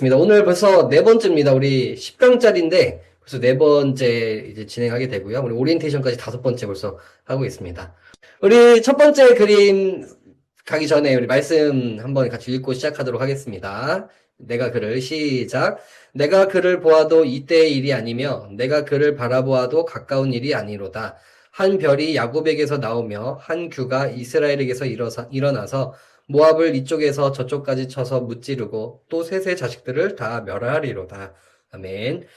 오늘 벌써 네 번째입니다. 우리 10강짜리인데 벌써 네 번째 이제 진행하게 되고요. 우리 오리엔테이션까지 다섯 번째 벌써 하고 있습니다. 우리 첫 번째 그림 가기 전에 우리 말씀 한번 같이 읽고 시작하도록 하겠습니다. 내가 그를 시작. 내가 그를 보아도 이때의 일이 아니며 내가 그를 바라보아도 가까운 일이 아니로다. 한 별이 야곱에게서 나오며 한 규가 이스라엘에게서 일어나서 모압을 이쪽에서 저쪽까지 쳐서 무찌르고 또 셋의 자식들을 다 멸하리로다. 아멘.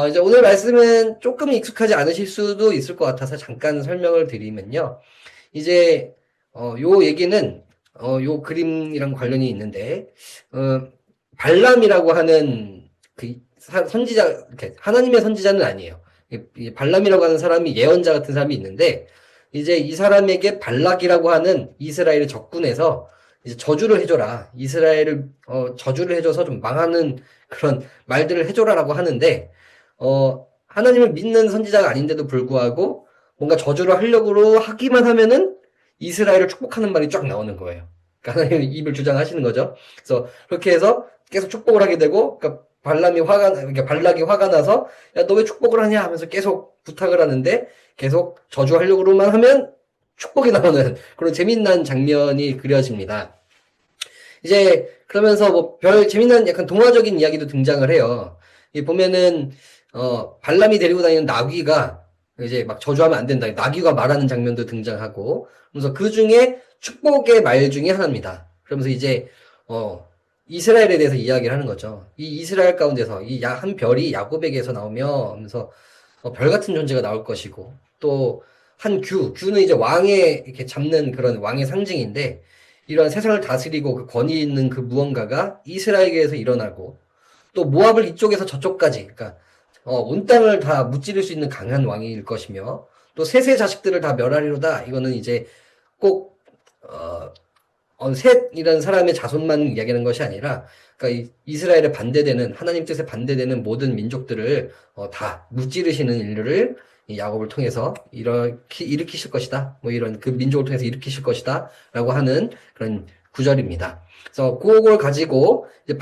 이제 오늘 말씀은 조금 익숙하지 않으실 수도 있을 것 같아서 잠깐 설명을 드리면요. 이제, 요 얘기는, 요 그림이랑 관련이 있는데, 발람이라고 하는 그 선지자, 이렇게 하나님의 선지자는 아니에요. 이 발람이라고 하는 사람이 예언자 같은 사람이 있는데, 이제 이 사람에게 발락이라고 하는 이스라엘의 적군에서 이제 저주를 해줘라. 이스라엘을, 저주를 해줘서 좀 망하는 그런 말들을 해줘라라고 하는데, 하나님을 믿는 선지자가 아닌데도 불구하고 뭔가 저주를 하려고 하기만 하면은 이스라엘을 축복하는 말이 쫙 나오는 거예요. 그러니까 하나님의 입을 주장하시는 거죠. 그래서 그렇게 해서 계속 축복을 하게 되고, 그러니까 그러니까 발락이 화가 나서, 야, 너 왜 축복을 하냐 하면서 계속 부탁을 하는데, 계속 저주하려고만 하면 축복이 나오는 그런 재미난 장면이 그려집니다. 이제, 그러면서 뭐, 재미난 약간 동화적인 이야기도 등장을 해요. 이 보면은, 발람이 데리고 다니는 나귀가 이제 막 저주하면 안 된다. 나귀가 말하는 장면도 등장하고, 그래서 그 중에 축복의 말 중에 하나입니다. 그러면서 이제, 이스라엘에 대해서 이야기를 하는 거죠. 이 이스라엘 가운데서 이 한 별이 야곱에게서 나오며 하면서 별 같은 존재가 나올 것이고, 또 한 규는 이제 왕의 이렇게 잡는 그런 왕의 상징인데, 이런 세상을 다스리고 그 권위 있는 그 무언가가 이스라엘에게서 일어나고, 또 모압을 이쪽에서 저쪽까지, 그러니까 온 땅을 다 무찌를 수 있는 강한 왕일 것이며, 또 셋의 자식들을 다 멸하리로다. 이거는 이제 꼭 셋이라는 사람의 자손만 이야기하는 것이 아니라, 그러니까 이스라엘에 반대되는 하나님 뜻에 반대되는 모든 민족들을 다 무찌르시는 일들을 이 야곱을 통해서 일으키실 것이다. 뭐 이런 그 민족을 통해서 일으키실 것이다라고 하는 그런 구절입니다. 그래서 그걸 가지고 이제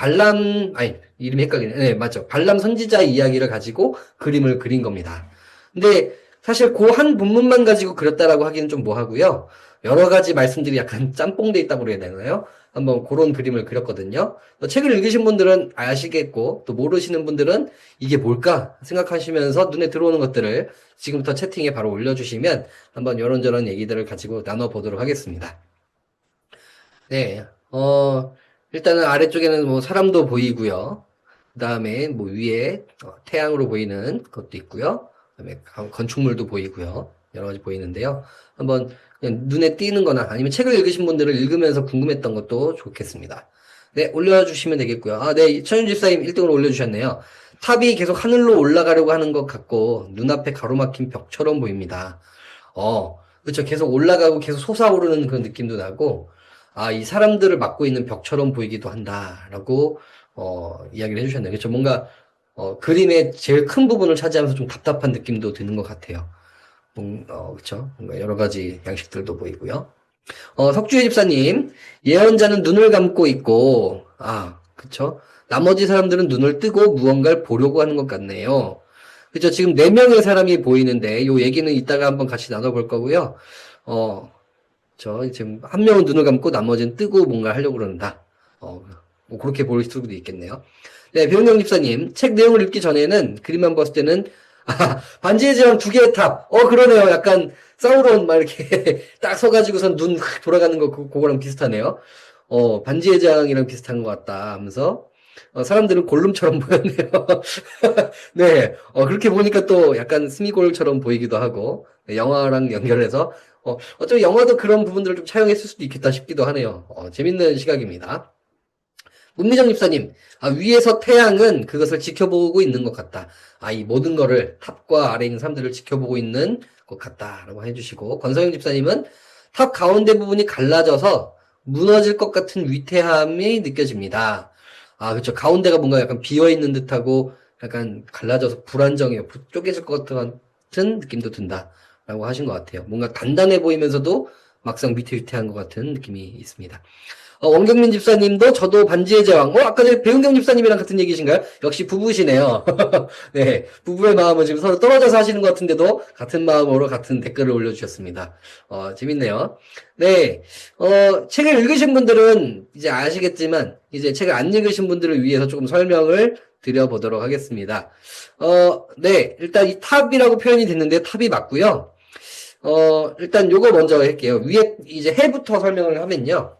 이름이 헷갈리네. 네, 맞죠. 발람 선지자의 이야기를 가지고 그림을 그린 겁니다. 근데 사실 그 한 본문만 가지고 그렸다라고 하기는 좀 뭐하고요. 여러 가지 말씀들이 약간 짬뽕돼 있다고 그래야 되나요? 한번 그런 그림을 그렸거든요. 책을 읽으신 분들은 아시겠고, 또 모르시는 분들은 이게 뭘까 생각하시면서 눈에 들어오는 것들을 지금부터 채팅에 바로 올려주시면 한번 이런저런 얘기들을 가지고 나눠보도록 하겠습니다. 네, 일단은 아래쪽에는 뭐 사람도 보이고요. 그 다음에 뭐 위에 태양으로 보이는 것도 있고요. 그 다음에 건축물도 보이고요. 여러 가지 보이는데요. 한번 그냥 눈에 띄는 거나 아니면 책을 읽으신 분들은 읽으면서 궁금했던 것도 좋겠습니다. 네, 올려주시면 되겠고요. 아, 네, 천윤 집사님 1등으로 올려주셨네요. 탑이 계속 하늘로 올라가려고 하는 것 같고 눈앞에 가로막힌 벽처럼 보입니다. 그렇죠. 계속 올라가고 계속 솟아오르는 그런 느낌도 나고, 아, 이 사람들을 막고 있는 벽처럼 보이기도 한다라고 이야기를 해주셨네요. 그렇죠. 뭔가 그림의 제일 큰 부분을 차지하면서 좀 답답한 느낌도 드는 것 같아요. 그렇죠. 뭔가 여러 가지 양식들도 보이고요. 석주희 집사님, 예언자는 눈을 감고 있고, 그쵸. 나머지 사람들은 눈을 뜨고 무언가를 보려고 하는 것 같네요. 그죠. 지금 4명의 사람이 보이는데, 요 얘기는 이따가 한번 같이 나눠볼 거고요. 지금 한 명은 눈을 감고 나머지는 뜨고 뭔가 하려고 그런다. 뭐 그렇게 보일 수도 있겠네요. 네, 배은영 집사님, 책 내용을 읽기 전에는 그림만 봤을 때는 반지의 제왕 2개의 탑. 그러네요. 약간 사우론 막 이렇게 딱 서가지고선 눈 돌아가는 거 그거랑 비슷하네요. 반지의 제왕이랑 비슷한 것 같다 하면서 사람들은 골룸처럼 보였네요. 네, 그렇게 보니까 또 약간 스미골처럼 보이기도 하고 네, 영화랑 연결해서 어쩌면 영화도 그런 부분들을 좀 차용했을 수도 있겠다 싶기도 하네요. 재밌는 시각입니다. 문미정 집사님, 위에서 태양은 그것을 지켜보고 있는 것 같다. 이 모든 거를 탑과 아래에 있는 사람들을 지켜보고 있는 것 같다라고 해주시고, 권서영 집사님은 탑 가운데 부분이 갈라져서 무너질 것 같은 위태함이 느껴집니다. 그렇죠. 가운데가 뭔가 약간 비어있는 듯하고 약간 갈라져서 불안정해요. 쪼개질 것 같은 느낌도 든다라고 하신 것 같아요. 뭔가 단단해 보이면서도 막상 위태위태한 것 같은 느낌이 있습니다. 원경민 집사님도 저도 반지의 제왕. 아까 전에 배은경 집사님이랑 같은 얘기신가요? 역시 부부시네요. 네, 부부의 마음은 지금 서로 떨어져서 하시는 것 같은데도 같은 마음으로 같은 댓글을 올려주셨습니다. 재밌네요. 네, 책을 읽으신 분들은 이제 아시겠지만, 이제 책을 안 읽으신 분들을 위해서 조금 설명을 드려보도록 하겠습니다. 네, 일단 이 탑이라고 표현이 됐는데 탑이 맞고요. 일단 요거 먼저 할게요. 위에 이제 해부터 설명을 하면요.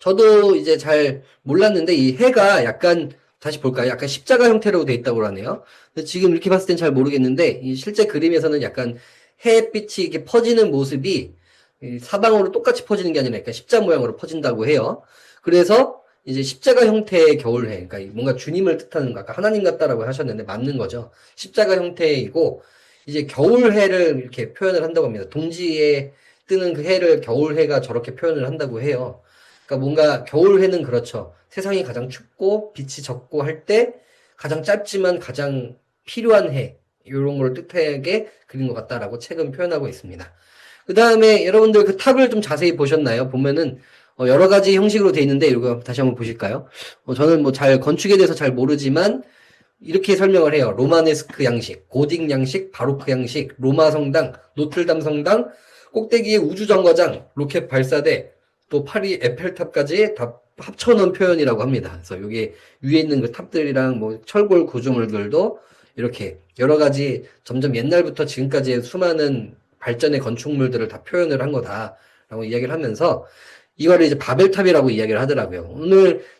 저도 이제 잘 몰랐는데 이 해가 약간 다시 볼까요? 약간 십자가 형태로 돼 있다고 하네요. 근데 지금 이렇게 봤을 땐 잘 모르겠는데 이 실제 그림에서는 약간 햇빛이 이렇게 퍼지는 모습이 이 사방으로 똑같이 퍼지는 게 아니라 약간 십자 모양으로 퍼진다고 해요. 그래서 이제 십자가 형태의 겨울해, 그러니까 뭔가 주님을 뜻하는 거, 아까 하나님 같다라고 하셨는데 맞는 거죠. 십자가 형태이고 이제 겨울해를 이렇게 표현을 한다고 합니다. 동지에 뜨는 그 해를 겨울해가 저렇게 표현을 한다고 해요. 그러니까 뭔가 겨울해는 그렇죠. 세상이 가장 춥고 빛이 적고 할 때 가장 짧지만 가장 필요한 해, 이런 걸 뜻하게 그린 것 같다라고 책은 표현하고 있습니다. 그 다음에 여러분들 그 탑을 좀 자세히 보셨나요? 보면은 여러 가지 형식으로 돼 있는데 이거 다시 한번 보실까요? 저는 뭐 잘 건축에 대해서 잘 모르지만 이렇게 설명을 해요. 로마네스크 양식, 고딕 양식, 바로크 양식, 로마 성당, 노틀담 성당, 꼭대기에 우주정거장, 로켓 발사대, 또 파리 에펠탑까지 다 합쳐놓은 표현이라고 합니다. 그래서 여기 위에 있는 그 탑들이랑 뭐 철골 구조물들도 이렇게 여러 가지 점점 옛날부터 지금까지의 수많은 발전의 건축물들을 다 표현을 한 거다라고 이야기를 하면서 이거를 이제 바벨탑이라고 이야기를 하더라고요.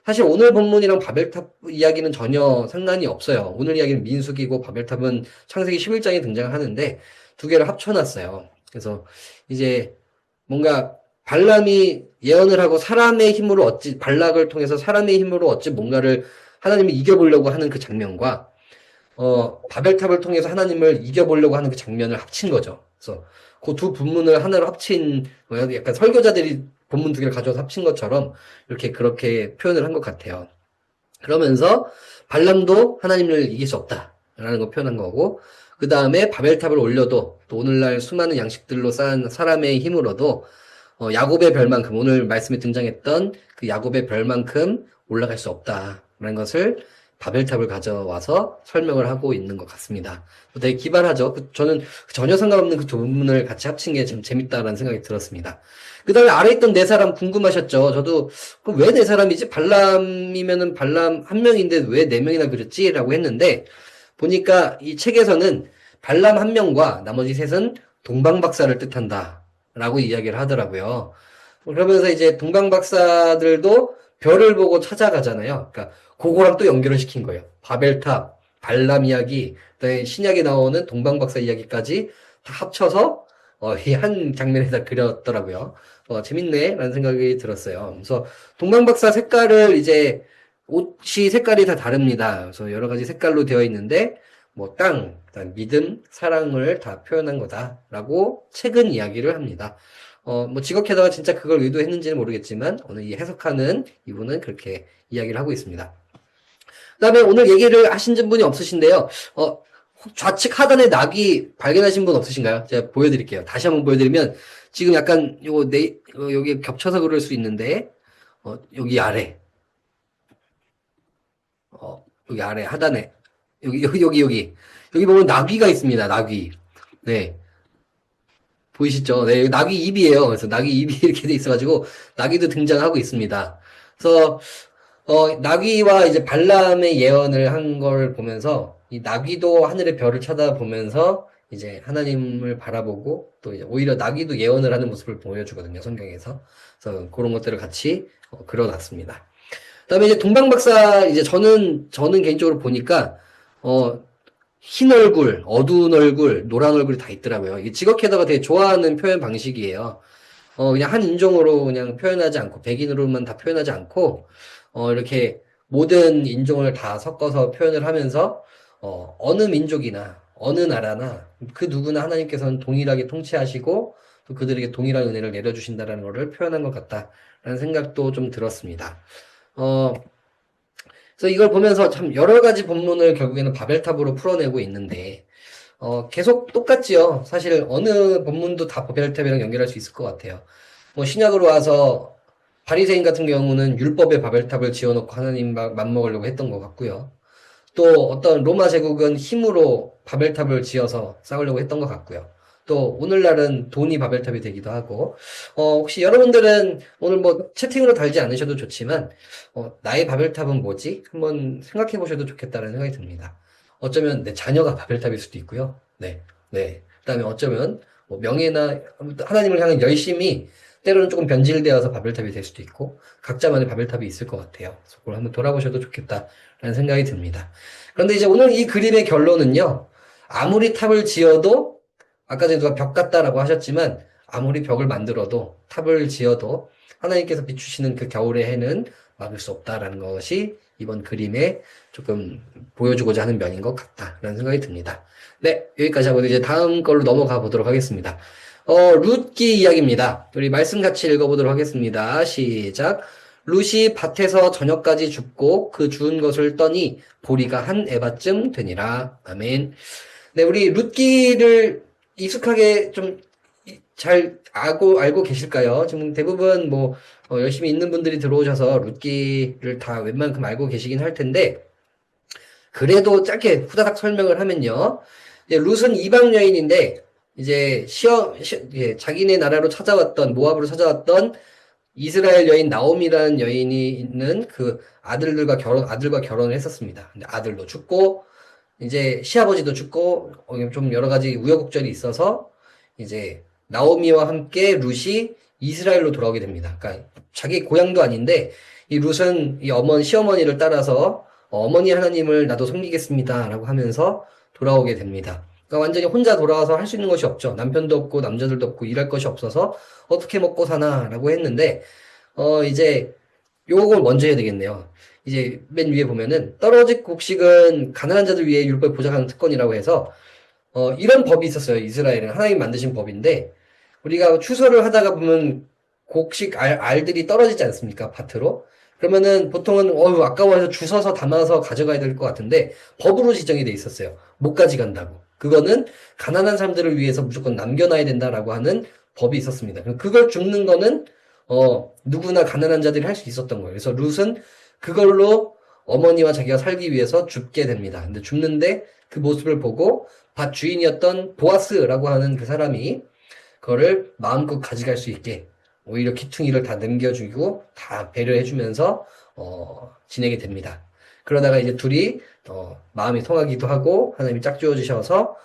사실 오늘 본문이랑 바벨탑 이야기는 전혀 상관이 없어요. 오늘 이야기는 민수기고 바벨탑은 창세기 11장에 등장을 하는데 두 개를 합쳐놨어요. 그래서 이제 뭔가 발람이 예언을 하고 사람의 힘으로 발락을 통해서 사람의 힘으로 뭔가를 하나님이 이겨보려고 하는 그 장면과 바벨탑을 통해서 하나님을 이겨보려고 하는 그 장면을 합친 거죠. 그래서 그 두 본문을 하나로 합친, 약간 설교자들이 본문 두 개를 가져와서 합친 것처럼 이렇게 그렇게 표현을 한 것 같아요. 그러면서 발람도 하나님을 이길 수 없다라는 거 표현한 거고, 그 다음에 바벨탑을 올려도 또 오늘날 수많은 양식들로 쌓은 사람의 힘으로도 야곱의 별만큼, 오늘 말씀에 등장했던 그 야곱의 별만큼 올라갈 수 없다라는 것을 바벨탑을 가져와서 설명을 하고 있는 것 같습니다. 되게 기발하죠. 저는 전혀 상관없는 그 두 부분을 같이 합친 게 좀 재밌다라는 생각이 들었습니다. 그 다음에 아래 있던 네 사람 궁금하셨죠? 저도 왜 네 사람이지? 발람이면은 발람 한 명인데 왜 네 명이나 그렸지? 라고 했는데 보니까 이 책에서는 발람 한 명과 나머지 셋은 동방박사를 뜻한다 라고 이야기를 하더라고요. 그러면서 이제 동방박사들도 별을 보고 찾아가잖아요. 그러니까 그거랑 또 연결을 시킨 거예요. 바벨탑, 발람 이야기, 그다음에 신약에 나오는 동방박사 이야기까지 다 합쳐서 이 한 장면에다 그렸더라고요. 재밌네 라는 생각이 들었어요. 그래서 동방박사 색깔을 이제 옷이 색깔이 다 다릅니다. 그래서 여러 가지 색깔로 되어 있는데 뭐 땅, 그다음 믿음, 사랑을 다 표현한 거다라고 책은 이야기를 합니다. 뭐 지각해다가 진짜 그걸 의도했는지는 모르겠지만 오늘 이 해석하는 이분은 그렇게 이야기를 하고 있습니다. 그 다음에 오늘 얘기를 하신 분이 없으신데요. 좌측 하단에 낙이 발견하신 분 없으신가요? 제가 보여드릴게요. 다시 한번 보여드리면 지금 약간 여기 겹쳐서 그럴 수 있는데 여기 아래 여기 아래 하단에 여기 보면 나귀가 있습니다. 나귀. 네. 보이시죠? 네, 여기 나귀 입이에요. 그래서 나귀 입이 이렇게 돼 있어가지고 나귀도 등장하고 있습니다. 그래서 나귀와 이제 발람의 예언을 한 걸 보면서 이 나귀도 하늘의 별을 쳐다보면서 이제 하나님을 바라보고 또 이제 오히려 나귀도 예언을 하는 모습을 보여주거든요, 성경에서. 그래서 그런 것들을 같이 그려놨습니다. 그다음에 이제 동방박사 이제 저는 개인적으로 보니까 흰 얼굴, 어두운 얼굴, 노란 얼굴이 다 있더라고요. 이게 지거캐더가 되게 좋아하는 표현 방식이에요. 그냥 한 인종으로 그냥 표현하지 않고, 백인으로만 다 표현하지 않고, 이렇게 모든 인종을 다 섞어서 표현을 하면서, 어느 민족이나, 어느 나라나, 그 누구나 하나님께서는 동일하게 통치하시고, 또 그들에게 동일한 은혜를 내려주신다는 것을 표현한 것 같다라는 생각도 좀 들었습니다. 그래서 이걸 보면서 참 여러 가지 본문을 결국에는 바벨탑으로 풀어내고 있는데, 계속 똑같지요. 사실 어느 본문도 다 바벨탑이랑 연결할 수 있을 것 같아요. 뭐 신약으로 와서 바리새인 같은 경우는 율법의 바벨탑을 지어놓고 하나님 맞먹으려고 했던 것 같고요. 또 어떤 로마 제국은 힘으로 바벨탑을 지어서 싸우려고 했던 것 같고요. 또 오늘날은 돈이 바벨탑이 되기도 하고, 혹시 여러분들은 오늘 뭐 채팅으로 달지 않으셔도 좋지만, 나의 바벨탑은 뭐지? 한번 생각해 보셔도 좋겠다는 생각이 듭니다. 어쩌면 내 자녀가 바벨탑일 수도 있고요. 네, 네. 그다음에 어쩌면 뭐 명예나 하나님을 향한 열심이 때로는 조금 변질되어서 바벨탑이 될 수도 있고, 각자만의 바벨탑이 있을 것 같아요. 그래서 그걸 한번 돌아보셔도 좋겠다라는 생각이 듭니다. 그런데 이제 오늘 이 그림의 결론은요, 아무리 탑을 지어도, 아까 전에 누가 벽 같다라고 하셨지만, 아무리 벽을 만들어도, 탑을 지어도, 하나님께서 비추시는 그 겨울의 해는 막을 수 없다라는 것이 이번 그림에 조금 보여주고자 하는 면인 것 같다라는 생각이 듭니다. 네, 여기까지 하고 이제 다음 걸로 넘어가 보도록 하겠습니다. 룻기 이야기입니다. 우리 말씀 같이 읽어보도록 하겠습니다. 시작. 룻이 밭에서 저녁까지 줍고 그 주운 것을 떠니 보리가 한 에바쯤 되니라. 아멘. 네, 우리 룻기를 익숙하게 좀 잘 알고 계실까요? 지금 대부분 뭐 열심히 있는 분들이 들어오셔서 룻기를 다 웬만큼 알고 계시긴 할 텐데, 그래도 짧게 후다닥 설명을 하면요. 이제 룻은 이방 여인인데 이제 자기네 나라로 찾아왔던, 모압으로 찾아왔던 이스라엘 여인 나옴이라는 여인이 있는 그 아들과 결혼을 했었습니다. 근데 아들도 죽고, 이제 시아버지도 죽고, 좀 여러 가지 우여곡절이 있어서, 이제 나오미와 함께 룻이 이스라엘로 돌아오게 됩니다. 그러니까 자기 고향도 아닌데, 이 룻은 이 시어머니를 따라서 어머니 하나님을 나도 섬기겠습니다. 라고 하면서 돌아오게 됩니다. 그러니까 완전히 혼자 돌아와서 할 수 있는 것이 없죠. 남편도 없고, 남자들도 없고, 일할 것이 없어서 어떻게 먹고 사나라고 했는데, 이제 요걸 먼저 해야 되겠네요. 이제 맨 위에 보면은 떨어질 곡식은 가난한 자들 위해 율법을 보장하는 특권이라고 해서 이런 법이 있었어요. 이스라엘은 하나님 만드신 법인데, 우리가 추수를 하다가 보면 곡식 알들이 떨어지지 않습니까? 밭으로. 그러면은 보통은 아까워서 주워서 담아서 가져가야 될 것 같은데 법으로 지정이 돼 있었어요. 못 가져간다고. 그거는 가난한 사람들을 위해서 무조건 남겨놔야 된다라고 하는 법이 있었습니다. 그걸 줍는 거는 누구나 가난한 자들이 할 수 있었던 거예요. 그래서 룻은 그걸로 어머니와 자기가 살기 위해서 줍게 됩니다. 근데 줍는데 그 모습을 보고 밭 주인이었던 보아스라고 하는 그 사람이 그거를 마음껏 가져갈 수 있게 오히려 기퉁이를 다 넘겨주고 다 배려해주면서 지내게 됩니다. 그러다가 이제 둘이 마음이 통하기도 하고 하나님이 짝지어 주셔서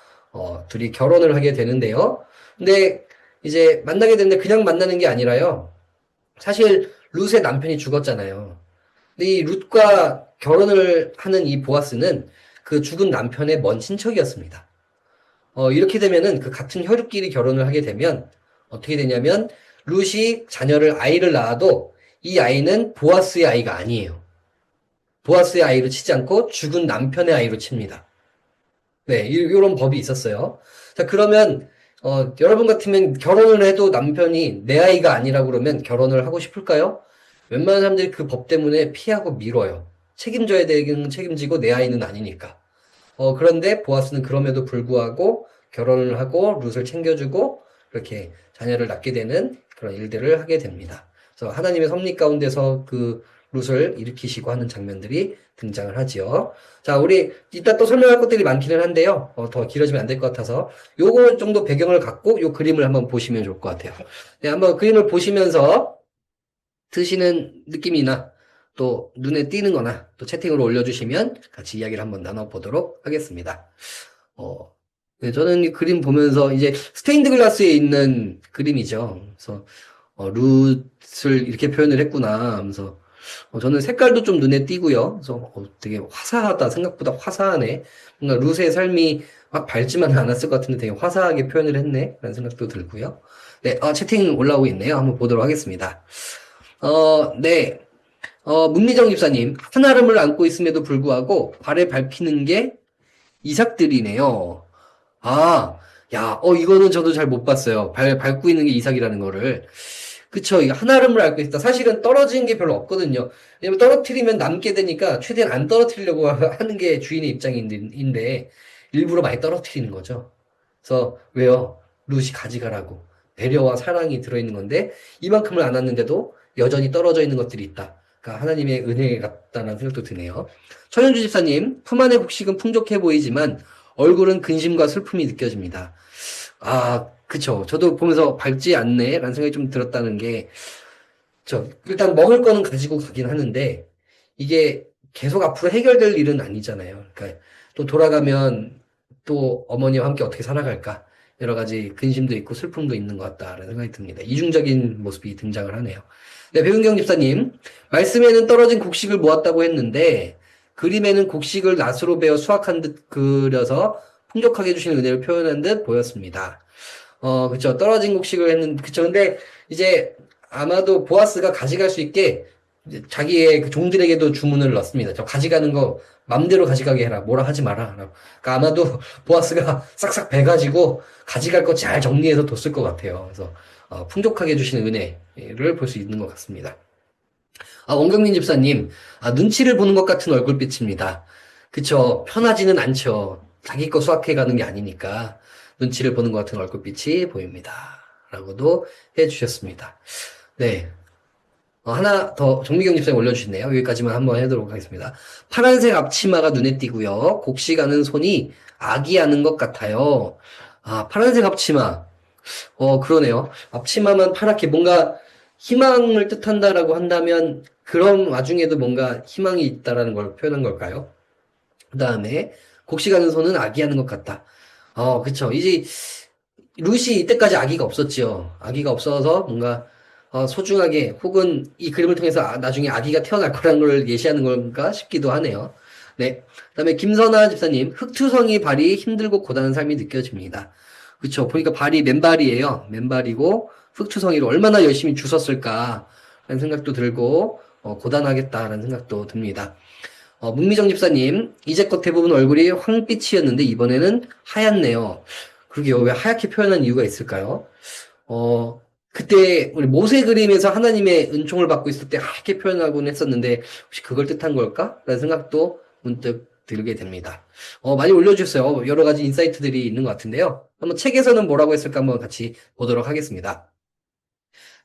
둘이 결혼을 하게 되는데요. 근데 이제 만나게 되는데 그냥 만나는 게 아니라요. 사실 룻의 남편이 죽었잖아요. 근데 이 룻과 결혼을 하는 이 보아스는 그 죽은 남편의 먼 친척이었습니다. 이렇게 되면은 그 같은 혈육끼리 결혼을 하게 되면 어떻게 되냐면 룻이 아이를 낳아도 이 아이는 보아스의 아이가 아니에요. 보아스의 아이로 치지 않고 죽은 남편의 아이로 칩니다. 네, 이런 법이 있었어요. 자, 그러면 여러분 같으면 결혼을 해도 남편이 내 아이가 아니라고 그러면 결혼을 하고 싶을까요? 웬만한 사람들이 그 법 때문에 피하고 미뤄요. 책임져야 되는 책임지고 내 아이는 아니니까. 그런데 보아스는 그럼에도 불구하고 결혼을 하고 룻을 챙겨주고 그렇게 자녀를 낳게 되는 그런 일들을 하게 됩니다. 그래서 하나님의 섭리 가운데서 그 룻을 일으키시고 하는 장면들이 등장을 하지요. 자, 우리 이따 또 설명할 것들이 많기는 한데요. 더 길어지면 안 될 것 같아서 요거 정도 배경을 갖고 요 그림을 한번 보시면 좋을 것 같아요. 네, 한번 그림을 보시면서 드시는 느낌이나 또 눈에 띄는 거나 또 채팅으로 올려주시면 같이 이야기를 한번 나눠보도록 하겠습니다. 네, 저는 이 그림 보면서 이제 스테인드 글라스에 있는 그림이죠. 그래서 룻을 이렇게 표현을 했구나 하면서 저는 색깔도 좀 눈에 띄고요. 그래서 되게 화사하다. 생각보다 화사하네. 뭔가 룻의 삶이 막 밝지만은 않았을 것 같은데 되게 화사하게 표현을 했네. 라는 생각도 들고요. 네, 채팅 올라오고 있네요. 한번 보도록 하겠습니다. 네. 문미정 집사님, 한아름을 안고 있음에도 불구하고 발에 밟히는 게 이삭들이네요. 아, 야, 이거는 저도 잘 못 봤어요. 밟고 있는 게 이삭이라는 거를. 그쵸. 이거 한아름을 앓고 있다. 사실은 떨어지는 게 별로 없거든요. 왜냐면 떨어뜨리면 남게 되니까 최대한 안 떨어뜨리려고 하는 게 주인의 입장인데, 일부러 많이 떨어뜨리는 거죠. 그래서, 왜요? 룻이 가져가라고. 배려와 사랑이 들어있는 건데, 이만큼을 안 왔는데도 여전히 떨어져 있는 것들이 있다. 그러니까 하나님의 은혜 같다는 생각도 드네요. 천연주 집사님, 품 안의 곡식은 풍족해 보이지만 얼굴은 근심과 슬픔이 느껴집니다. 아, 그쵸. 저도 보면서 밝지 않네 라는 생각이 좀 들었다는 게, 일단 먹을 거는 가지고 가긴 하는데 이게 계속 앞으로 해결될 일은 아니잖아요. 그러니까 또 돌아가면 또 어머니와 함께 어떻게 살아갈까? 여러 가지 근심도 있고 슬픔도 있는 것 같다라는 생각이 듭니다. 이중적인 모습이 등장을 하네요. 네, 배은경 집사님, 말씀에는 떨어진 곡식을 모았다고 했는데 그림에는 곡식을 낫으로 베어 수확한 듯 그려서 풍족하게 해주시는 은혜를 표현한 듯 보였습니다. 그쵸. 떨어진 곡식을 그쵸. 근데 이제 아마도 보아스가 가져갈 수 있게 이제 자기의 그 종들에게도 주문을 넣습니다. 저 가져가는 거 맘대로 가져가게 해라. 뭐라 하지 마라. 라고. 그러니까 아마도 보아스가 싹싹 베가지고 가져갈 거 잘 정리해서 뒀을 것 같아요. 그래서 풍족하게 해주시는 은혜를 볼 수 있는 것 같습니다. 원경민 집사님, 눈치를 보는 것 같은 얼굴빛입니다. 그쵸. 편하지는 않죠. 자기 거 수확해 가는 게 아니니까 눈치를 보는 것 같은 얼굴빛이 보입니다. 라고도 해주셨습니다. 네. 하나 더 정미경 집사님 올려주셨네요. 여기까지만 한번 해도록 하겠습니다. 파란색 앞치마가 눈에 띄고요. 곡식하는 손이 아기하는 것 같아요. 파란색 앞치마. 그러네요. 앞치마만 파랗게 뭔가 희망을 뜻한다라고 한다면 그런 와중에도 뭔가 희망이 있다라는 걸 표현한 걸까요? 그 다음에 곡식하는 손은 아기하는 것 같다. 그쵸. 이제 루시 이때까지 아기가 없었지요. 아기가 없어서 뭔가 소중하게 혹은 이 그림을 통해서 나중에 아기가 태어날 거라는 걸 예시하는 건가 싶기도 하네요. 네. 그다음에 김선아 집사님, 흑투성이 발이 힘들고 고단한 삶이 느껴집니다. 그쵸. 보니까 발이 맨발이에요. 맨발이고 흑투성이로 얼마나 열심히 주웠을까 라는 생각도 들고 고단하겠다라는 생각도 듭니다. 문미정 집사님, 이제껏 대부분 얼굴이 황빛이었는데 이번에는 하얗네요. 그러게요. 왜 하얗게 표현한 이유가 있을까요? 그때 우리 모세 그림에서 하나님의 은총을 받고 있을 때 하얗게 표현하곤 했었는데 혹시 그걸 뜻한 걸까? 라는 생각도 문득 들게 됩니다. 많이 올려주셨어요. 여러 가지 인사이트들이 있는 것 같은데요. 한번 책에서는 뭐라고 했을까 한번 같이 보도록 하겠습니다.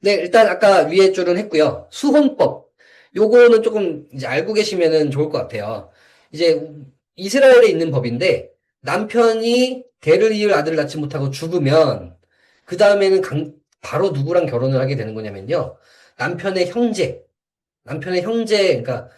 네, 일단 아까 위에 줄은 했고요. 수혼법. 요거는 조금 이제 알고 계시면은 좋을 것 같아요. 이제 이스라엘에 있는 법인데 남편이 대를 이을 아들을 낳지 못하고 죽으면 그 다음에는 바로 누구랑 결혼을 하게 되는 거냐면요. 남편의 형제, 그러니까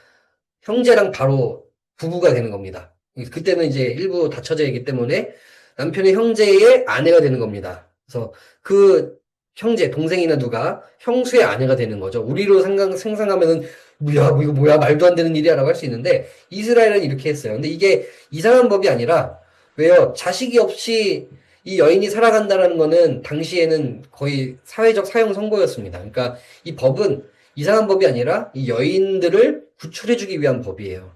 형제랑 바로 부부가 되는 겁니다. 그때는 이제 일부 다처제이기 때문에 남편의 형제의 아내가 되는 겁니다. 그래서 그 형제, 동생이나 누가 형수의 아내가 되는 거죠. 우리로 생각하면은, 뭐야, 뭐 이거 뭐야, 말도 안 되는 일이야, 라고 할 수 있는데, 이스라엘은 이렇게 했어요. 근데 이게 이상한 법이 아니라, 왜요? 자식이 없이 이 여인이 살아간다는 거는 당시에는 거의 사회적 사형 선고였습니다. 그러니까 이 법은 이상한 법이 아니라 이 여인들을 구출해주기 위한 법이에요.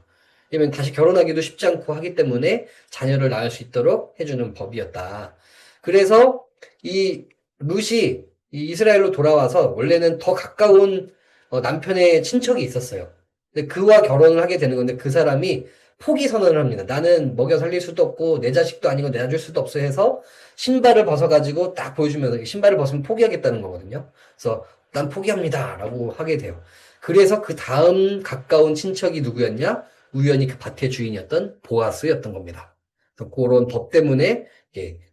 왜냐면 다시 결혼하기도 쉽지 않고 하기 때문에 자녀를 낳을 수 있도록 해주는 법이었다. 그래서 이 룻이 이 이스라엘로 돌아와서 원래는 더 가까운 남편의 친척이 있었어요. 근데 그와 결혼을 하게 되는 건데 그 사람이 포기 선언을 합니다. 나는 먹여 살릴 수도 없고 내 자식도 아니고 내줄 수도 없어 해서 신발을 벗어가지고 딱 보여주면서 신발을 벗으면 포기하겠다는 거거든요. 그래서 난 포기합니다. 라고 하게 돼요. 그래서 그 다음 가까운 친척이 누구였냐? 우연히 그 밭의 주인이었던 보아스였던 겁니다. 그래서 그런 법 때문에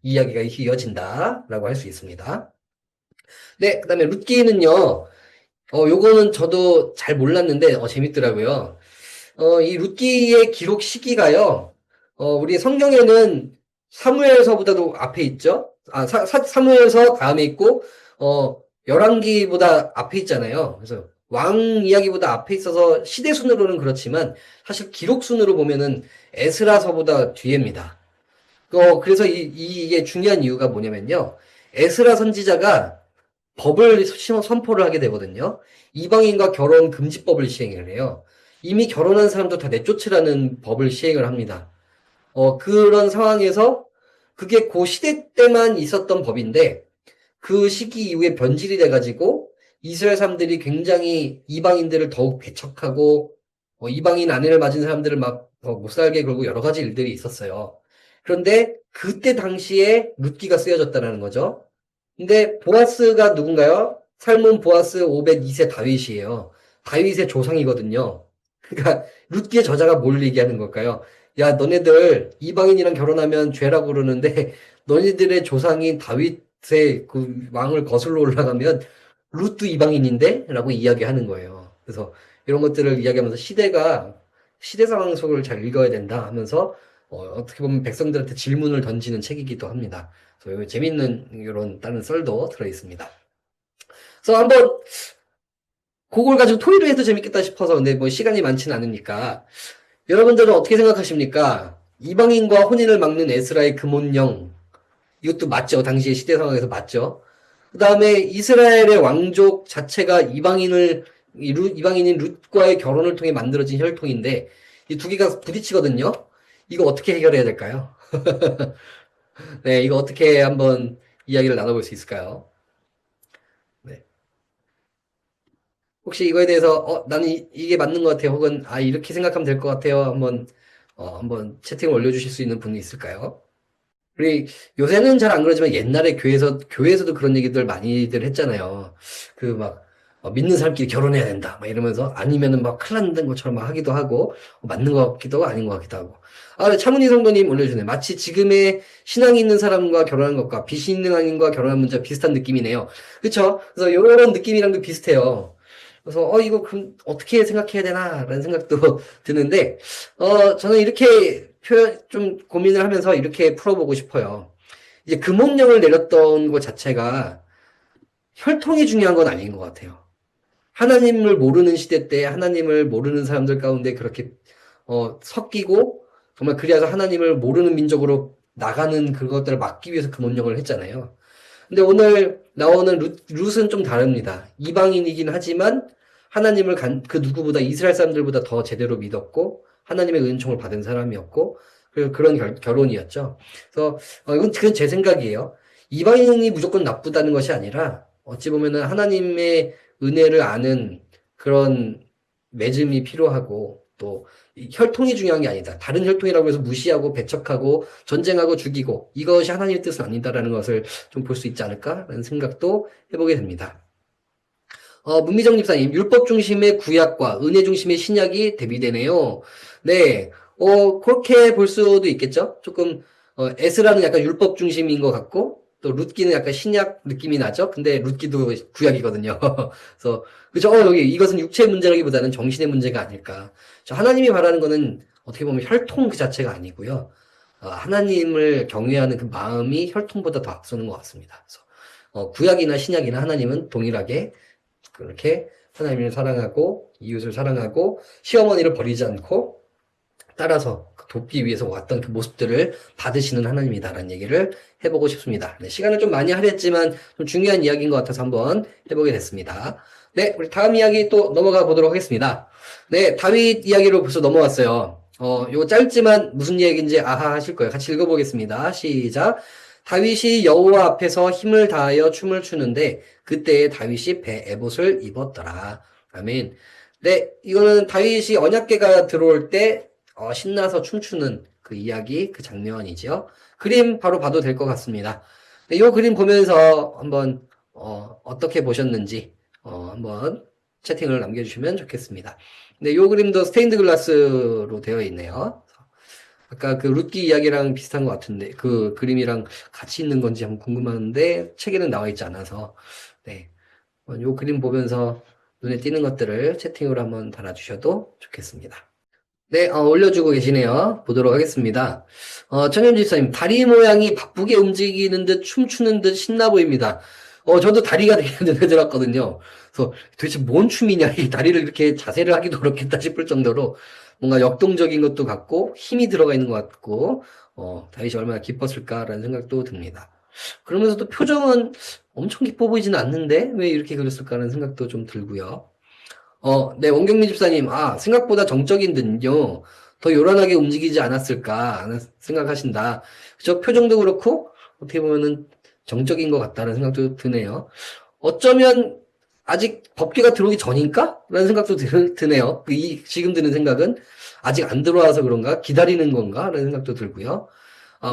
이야기가 이어진다라고 할 수 있습니다. 네, 그다음에 룻기는요. 요거는 저도 잘 몰랐는데 재밌더라고요. 이 룻기의 기록 시기가요. 우리 성경에는 사무엘서보다도 앞에 있죠. 사무엘서 다음에 있고 열왕기보다 앞에 있잖아요. 그래서 왕 이야기보다 앞에 있어서 시대 순으로는 그렇지만 사실 기록 순으로 보면은 에스라서보다 뒤입니다. 그래서 이게 중요한 이유가 뭐냐면요. 에스라 선지자가 법을 선포를 하게 되거든요. 이방인과 결혼 금지법을 시행을 해요. 이미 결혼한 사람도 다 내쫓으라는 법을 시행을 합니다. 그런 상황에서 그게 그 시대 때만 있었던 법인데 그 시기 이후에 변질이 돼가지고 이스라엘 사람들이 굉장히 이방인들을 더욱 배척하고 이방인 아내를 맞은 사람들을 막 못 살게 걸고 여러 가지 일들이 있었어요. 그런데 그때 당시에 룻기가 쓰여졌다는 거죠. 근데 보아스가 누군가요? 살몬 보아스 오벳 2세 다윗이에요. 다윗의 조상이거든요. 그러니까 룻기의 저자가 뭘 얘기하는 걸까요? 야, 너네들 이방인이랑 결혼하면 죄라고 그러는데 너희들의 조상인 다윗의 그 왕을 거슬러 올라가면 룻도 이방인인데? 라고 이야기하는 거예요. 그래서 이런 것들을 이야기하면서 시대 상황 속을 잘 읽어야 된다 하면서 어떻게 보면 백성들한테 질문을 던지는 책이기도 합니다. 그래서 재밌는 이런 다른 썰도 들어 있습니다. 그래서 한번 그걸 가지고 토의를 해도 재밌겠다 싶어서 근데 뭐 시간이 많지는 않으니까 여러분들은 어떻게 생각하십니까? 이방인과 혼인을 막는 에스라의 금혼령 이것도 맞죠? 당시의 시대 상황에서 맞죠? 그 다음에 이스라엘의 왕족 자체가 이방인인 룻과의 결혼을 통해 만들어진 혈통인데 이 두 개가 부딪히거든요. 이거 어떻게 해결해야 될까요? 네, 이거 어떻게 한번 이야기를 나눠볼 수 있을까요? 네. 혹시 이거에 대해서 나는 이게 맞는 것 같아요. 혹은 이렇게 생각하면 될 것 같아요. 한번 채팅을 올려주실 수 있는 분이 있을까요? 우리 요새는 잘 안 그러지만 옛날에 교회에서도 그런 얘기들 많이들 했잖아요. 그 막 믿는 사람끼리 결혼해야 된다. 막 이러면서 아니면은 막 큰일 난다는 것처럼 막 하기도 하고 맞는 것 같기도 하고 아닌 것 같기도 하고. 네, 차문희 성도님 올려주네. 마치 지금의 신앙이 있는 사람과 결혼한 것과 비신앙인과 결혼한 문제가 비슷한 느낌이네요. 그쵸? 그래서 이런 느낌이랑도 비슷해요. 그래서 이거 그럼 어떻게 생각해야 되나라는 생각도 드는데 저는 이렇게 좀 고민을 하면서 이렇게 풀어보고 싶어요. 이제 금혼령을 내렸던 것 자체가 혈통이 중요한 건 아닌 것 같아요. 하나님을 모르는 시대 때 하나님을 모르는 사람들 가운데 그렇게 섞이고 정말 그리해서 하나님을 모르는 민족으로 나가는 그것들을 막기 위해서 금혼령을 했잖아요. 근데 오늘 나오는 룻은 좀 다릅니다. 이방인이긴 하지만 하나님을 그 누구보다 이스라엘 사람들보다 더 제대로 믿었고 하나님의 은총을 받은 사람이었고 그리고 그런 결혼이었죠. 그래서 이건 그건 제 생각이에요. 이방인이 무조건 나쁘다는 것이 아니라 어찌 보면은 하나님의 은혜를 아는 그런 맺음이 필요하고 또 혈통이 중요한 게 아니다. 다른 혈통이라고 해서 무시하고 배척하고 전쟁하고 죽이고 이것이 하나님의 뜻은 아니다라는 것을 좀 볼 수 있지 않을까라는 생각도 해보게 됩니다. 문미정 집사님, 율법 중심의 구약과 은혜 중심의 신약이 대비되네요. 네, 그렇게 볼 수도 있겠죠? 조금, 에스라는 약간 율법 중심인 것 같고, 또 룻기는 약간 신약 느낌이 나죠? 근데 룻기도 구약이거든요. 그래서, 그죠? 여기 이것은 육체의 문제라기보다는 정신의 문제가 아닐까. 하나님이 바라는 거는 어떻게 보면 혈통 그 자체가 아니고요. 하나님을 경외하는 그 마음이 혈통보다 더 앞서는 것 같습니다. 그래서, 구약이나 신약이나 하나님은 동일하게 그렇게 하나님을 사랑하고 이웃을 사랑하고 시어머니를 버리지 않고 따라서 돕기 위해서 왔던 그 모습들을 받으시는 하나님이다라는 얘기를 해보고 싶습니다. 네, 시간을 좀 많이 할애했지만 좀 중요한 이야기인 것 같아서 한번 해보게 됐습니다. 네, 우리 다음 이야기 또 넘어가 보도록 하겠습니다. 네, 다윗 이야기로 벌써 넘어왔어요. 요거 짧지만 무슨 얘기인지 아하 하실 거예요. 같이 읽어보겠습니다. 시작. 다윗이 여호와 앞에서 힘을 다하여 춤을 추는데 그때 다윗이 배 에봇을 입었더라. 아멘. 네, 이거는 다윗이 언약궤가 들어올 때 신나서 춤추는 그 이야기, 그 장면이죠. 그림 바로 봐도 될 것 같습니다. 네, 이 그림 보면서 한번 어떻게 보셨는지 한번 채팅을 남겨주시면 좋겠습니다. 네, 이 그림도 스테인드 글라스로 되어 있네요. 아까 그 룻기 이야기랑 비슷한 것 같은데 그 그림이랑 같이 있는 건지 한번 궁금한데 책에는 나와 있지 않아서 네, 요 그림 보면서 눈에 띄는 것들을 채팅으로 한번 달아주셔도 좋겠습니다. 네, 올려주고 계시네요. 보도록 하겠습니다. 천현 집사님, 다리 모양이 바쁘게 움직이는 듯 춤추는 듯 신나 보입니다. 저도 다리가 되게 눈에 들었거든요. 그래서 도대체 뭔 춤이냐, 이 다리를 이렇게 자세를 하기도 어렵겠다 싶을 정도로 뭔가 역동적인 것도 같고 힘이 들어가 있는 것 같고, 다윗이 얼마나 기뻤을까라는 생각도 듭니다. 그러면서도 표정은 엄청 기뻐 보이지는 않는데 왜 이렇게 그랬을까라는 생각도 좀 들고요. 네, 원경민 집사님, 생각보다 정적인 듯요. 더 요란하게 움직이지 않았을까 생각하신다. 그죠? 표정도 그렇고, 어떻게 보면은 정적인 것 같다는 생각도 드네요. 어쩌면 아직 법궤가 들어오기 전인가? 라는 생각도 드네요. 지금 드는 생각은 아직 안 들어와서 그런가? 기다리는 건가? 라는 생각도 들고요.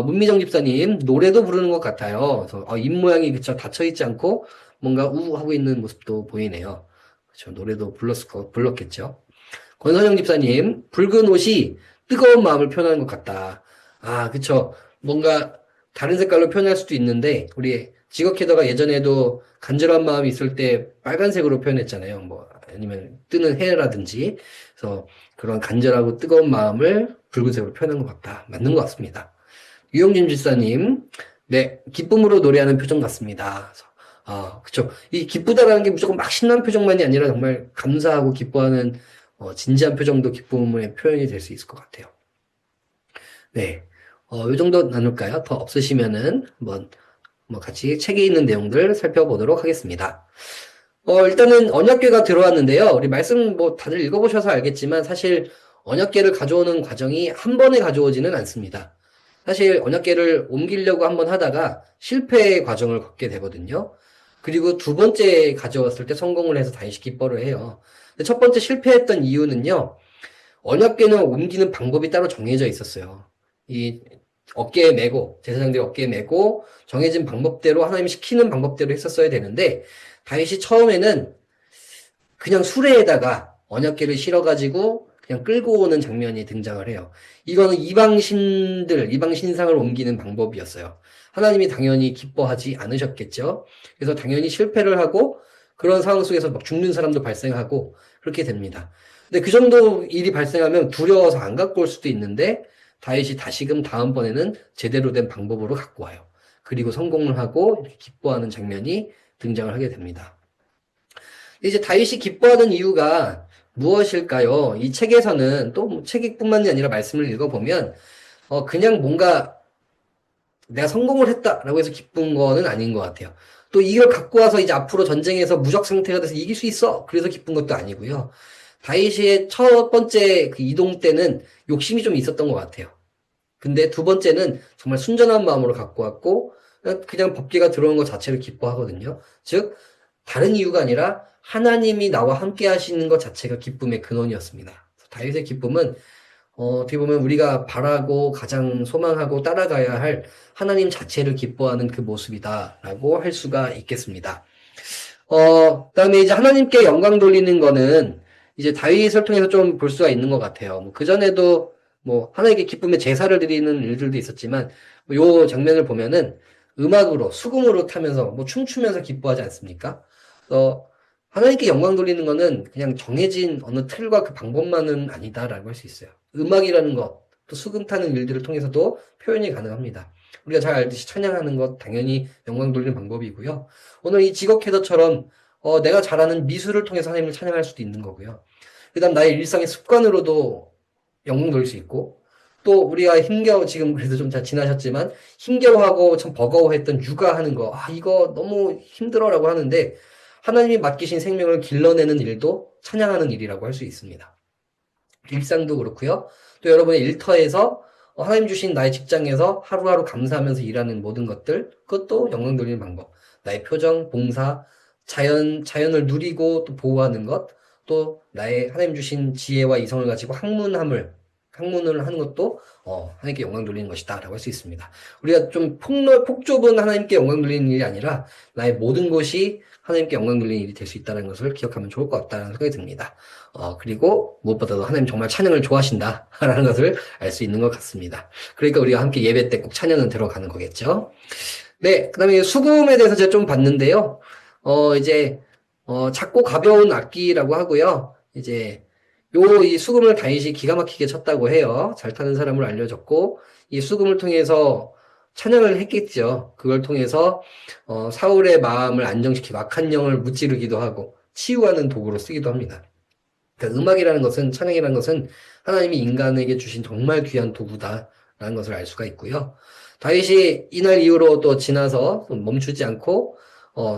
문미정 집사님, 노래도 부르는 것 같아요. 그래서, 입 모양이 그쵸, 닫혀있지 않고, 뭔가 우하고 있는 모습도 보이네요. 그렇죠. 노래도 불렀겠죠. 권선영 집사님, 붉은 옷이 뜨거운 마음을 표현하는 것 같다. 아, 그쵸. 뭔가 다른 색깔로 표현할 수도 있는데, 우리 지각 헤더가 예전에도 간절한 마음이 있을 때 빨간색으로 표현했잖아요. 뭐, 아니면 뜨는 해라든지. 그래서 그런 간절하고 뜨거운 마음을 붉은색으로 표현한 것 같다. 맞는 것 같습니다. 유영진 집사님, 네, 기쁨으로 노래하는 표정 같습니다. 그래서, 아, 그쵸. 이 기쁘다라는 게 무조건 막 신난 표정만이 아니라 정말 감사하고 기뻐하는 진지한 표정도 기쁨의 표현이 될 수 있을 것 같아요. 네. 요 정도 나눌까요? 더 없으시면은 한번 뭐 같이 책에 있는 내용들 살펴보도록 하겠습니다. 일단은 언약궤가 들어왔는데요. 우리 말씀 뭐 다들 읽어보셔서 알겠지만 사실 언약궤를 가져오는 과정이 한 번에 가져오지는 않습니다. 사실 언약궤를 옮기려고 한번 하다가 실패의 과정을 겪게 되거든요. 그리고 두 번째 가져왔을 때 성공을 해서 다시 기뻐를 해요. 근데 첫 번째 실패했던 이유는요. 언약궤는 옮기는 방법이 따로 정해져 있었어요. 이 어깨에 메고 제사장들이 어깨에 메고 정해진 방법대로 하나님이 시키는 방법대로 했었어야 되는데 다윗이 처음에는 그냥 수레에다가 언약궤를 실어가지고 그냥 끌고 오는 장면이 등장을 해요. 이거는 이방 신상을 옮기는 방법이었어요. 하나님이 당연히 기뻐하지 않으셨겠죠. 그래서 당연히 실패를 하고 그런 상황 속에서 막 죽는 사람도 발생하고 그렇게 됩니다. 근데 그 정도 일이 발생하면 두려워서 안 갖고 올 수도 있는데 다윗이 다시금 다음번에는 제대로 된 방법으로 갖고 와요. 그리고 성공을 하고 이렇게 기뻐하는 장면이 등장을 하게 됩니다. 이제 다윗이 기뻐하는 이유가 무엇일까요? 이 책에서는 또 책뿐만이 아니라 말씀을 읽어보면 그냥 뭔가 내가 성공을 했다라고 해서 기쁜 거는 아닌 것 같아요. 또 이걸 갖고 와서 이제 앞으로 전쟁에서 무적 상태가 돼서 이길 수 있어. 그래서 기쁜 것도 아니고요. 다윗의 첫 번째 그 이동 때는 욕심이 좀 있었던 것 같아요. 근데 두 번째는 정말 순전한 마음으로 갖고 왔고 그냥 법궤가 들어온 것 자체를 기뻐하거든요. 즉 다른 이유가 아니라 하나님이 나와 함께 하시는 것 자체가 기쁨의 근원이었습니다. 다윗의 기쁨은 어떻게 보면 우리가 바라고 가장 소망하고 따라가야 할 하나님 자체를 기뻐하는 그 모습이다라고 할 수가 있겠습니다. 그다음에 이제 하나님께 영광 돌리는 거는 이제 다윗을 통해서 좀 볼 수가 있는 것 같아요. 뭐 그전에도 뭐 하나님께 기쁨의 제사를 드리는 일들도 있었지만 요 장면을 보면은 음악으로 수금으로 타면서 뭐 춤추면서 기뻐하지 않습니까? 하나님께 영광 돌리는 거는 그냥 정해진 어느 틀과 그 방법만은 아니다라고 할 수 있어요. 음악이라는 것, 또 수금 타는 일들을 통해서도 표현이 가능합니다. 우리가 잘 알듯이 찬양하는 것 당연히 영광 돌리는 방법이고요. 오늘 이 직업 캐더처럼 내가 잘하는 미술을 통해서 하나님을 찬양할 수도 있는 거고요. 그다음 나의 일상의 습관으로도 영광 돌릴 수 있고 또 우리가 지금 그래도 좀 다 지나셨지만 힘겨워하고 참 버거워했던 육아하는 거, 이거 너무 힘들어라고 하는데 하나님이 맡기신 생명을 길러내는 일도 찬양하는 일이라고 할 수 있습니다. 일상도 그렇고요. 또 여러분의 일터에서 하나님 주신 나의 직장에서 하루하루 감사하면서 일하는 모든 것들, 그것도 영광 돌리는 방법. 나의 표정, 봉사, 자연을 누리고 또 보호하는 것, 또 나의 하나님 주신 지혜와 이성을 가지고 학문을 하는 것도 하나님께 영광 돌리는 것이다라고 할 수 있습니다. 우리가 좀 폭 좁은 하나님께 영광 돌리는 일이 아니라 나의 모든 것이 하나님께 영광 돌리는 일이 될 수 있다는 것을 기억하면 좋을 것 같다는 생각이 듭니다. 그리고 무엇보다도 하나님 정말 찬양을 좋아하신다라는 것을 알 수 있는 것 같습니다. 그러니까 우리가 함께 예배 때 꼭 찬양은 들어가는 거겠죠. 네, 그다음에 수금에 대해서 제가 좀 봤는데요. 이제 작고 가벼운 악기라고 하고요. 이제 이 수금을 다윗이 기가 막히게 쳤다고 해요. 잘 타는 사람을 알려줬고 이 수금을 통해서 찬양을 했겠죠. 그걸 통해서 사울의 마음을 안정시키고 악한 영을 무찌르기도 하고 치유하는 도구로 쓰기도 합니다. 그러니까 음악이라는 것은 찬양이라는 것은 하나님이 인간에게 주신 정말 귀한 도구다라는 것을 알 수가 있고요. 다윗이 이날 이후로 또 지나서 멈추지 않고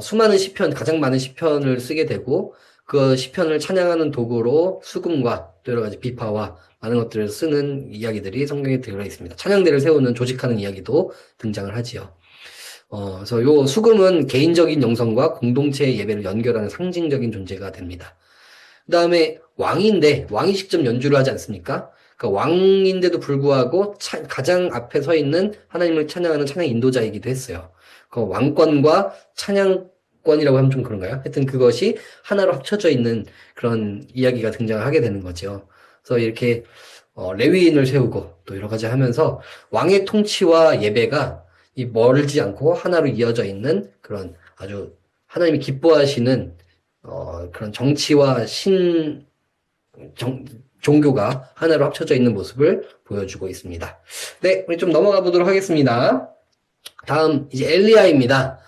수많은 시편, 가장 많은 시편을 쓰게 되고 그 시편을 찬양하는 도구로 수금과 또 여러 가지 비파와 많은 것들을 쓰는 이야기들이 성경에 들어 있습니다. 찬양대를 세우는 조직하는 이야기도 등장을 하지요. 그래서 요 수금은 개인적인 영성과 공동체의 예배를 연결하는 상징적인 존재가 됩니다. 그 다음에 왕이 직접 연주를 하지 않습니까? 그러니까 왕인데도 불구하고 가장 앞에 서 있는 하나님을 찬양하는 찬양 인도자이기도 했어요. 그 왕권과 찬양 사건이라고 하면 좀 그런가요? 하여튼 그것이 하나로 합쳐져 있는 그런 이야기가 등장을 하게 되는 거죠. 그래서 이렇게 레위인을 세우고 또 여러 가지 하면서 왕의 통치와 예배가 이 멀지 않고 하나로 이어져 있는 그런 아주 하나님이 기뻐하시는 그런 정치와 종교가 하나로 합쳐져 있는 모습을 보여주고 있습니다. 네, 우리 좀 넘어가 보도록 하겠습니다. 다음 이제 엘리야입니다.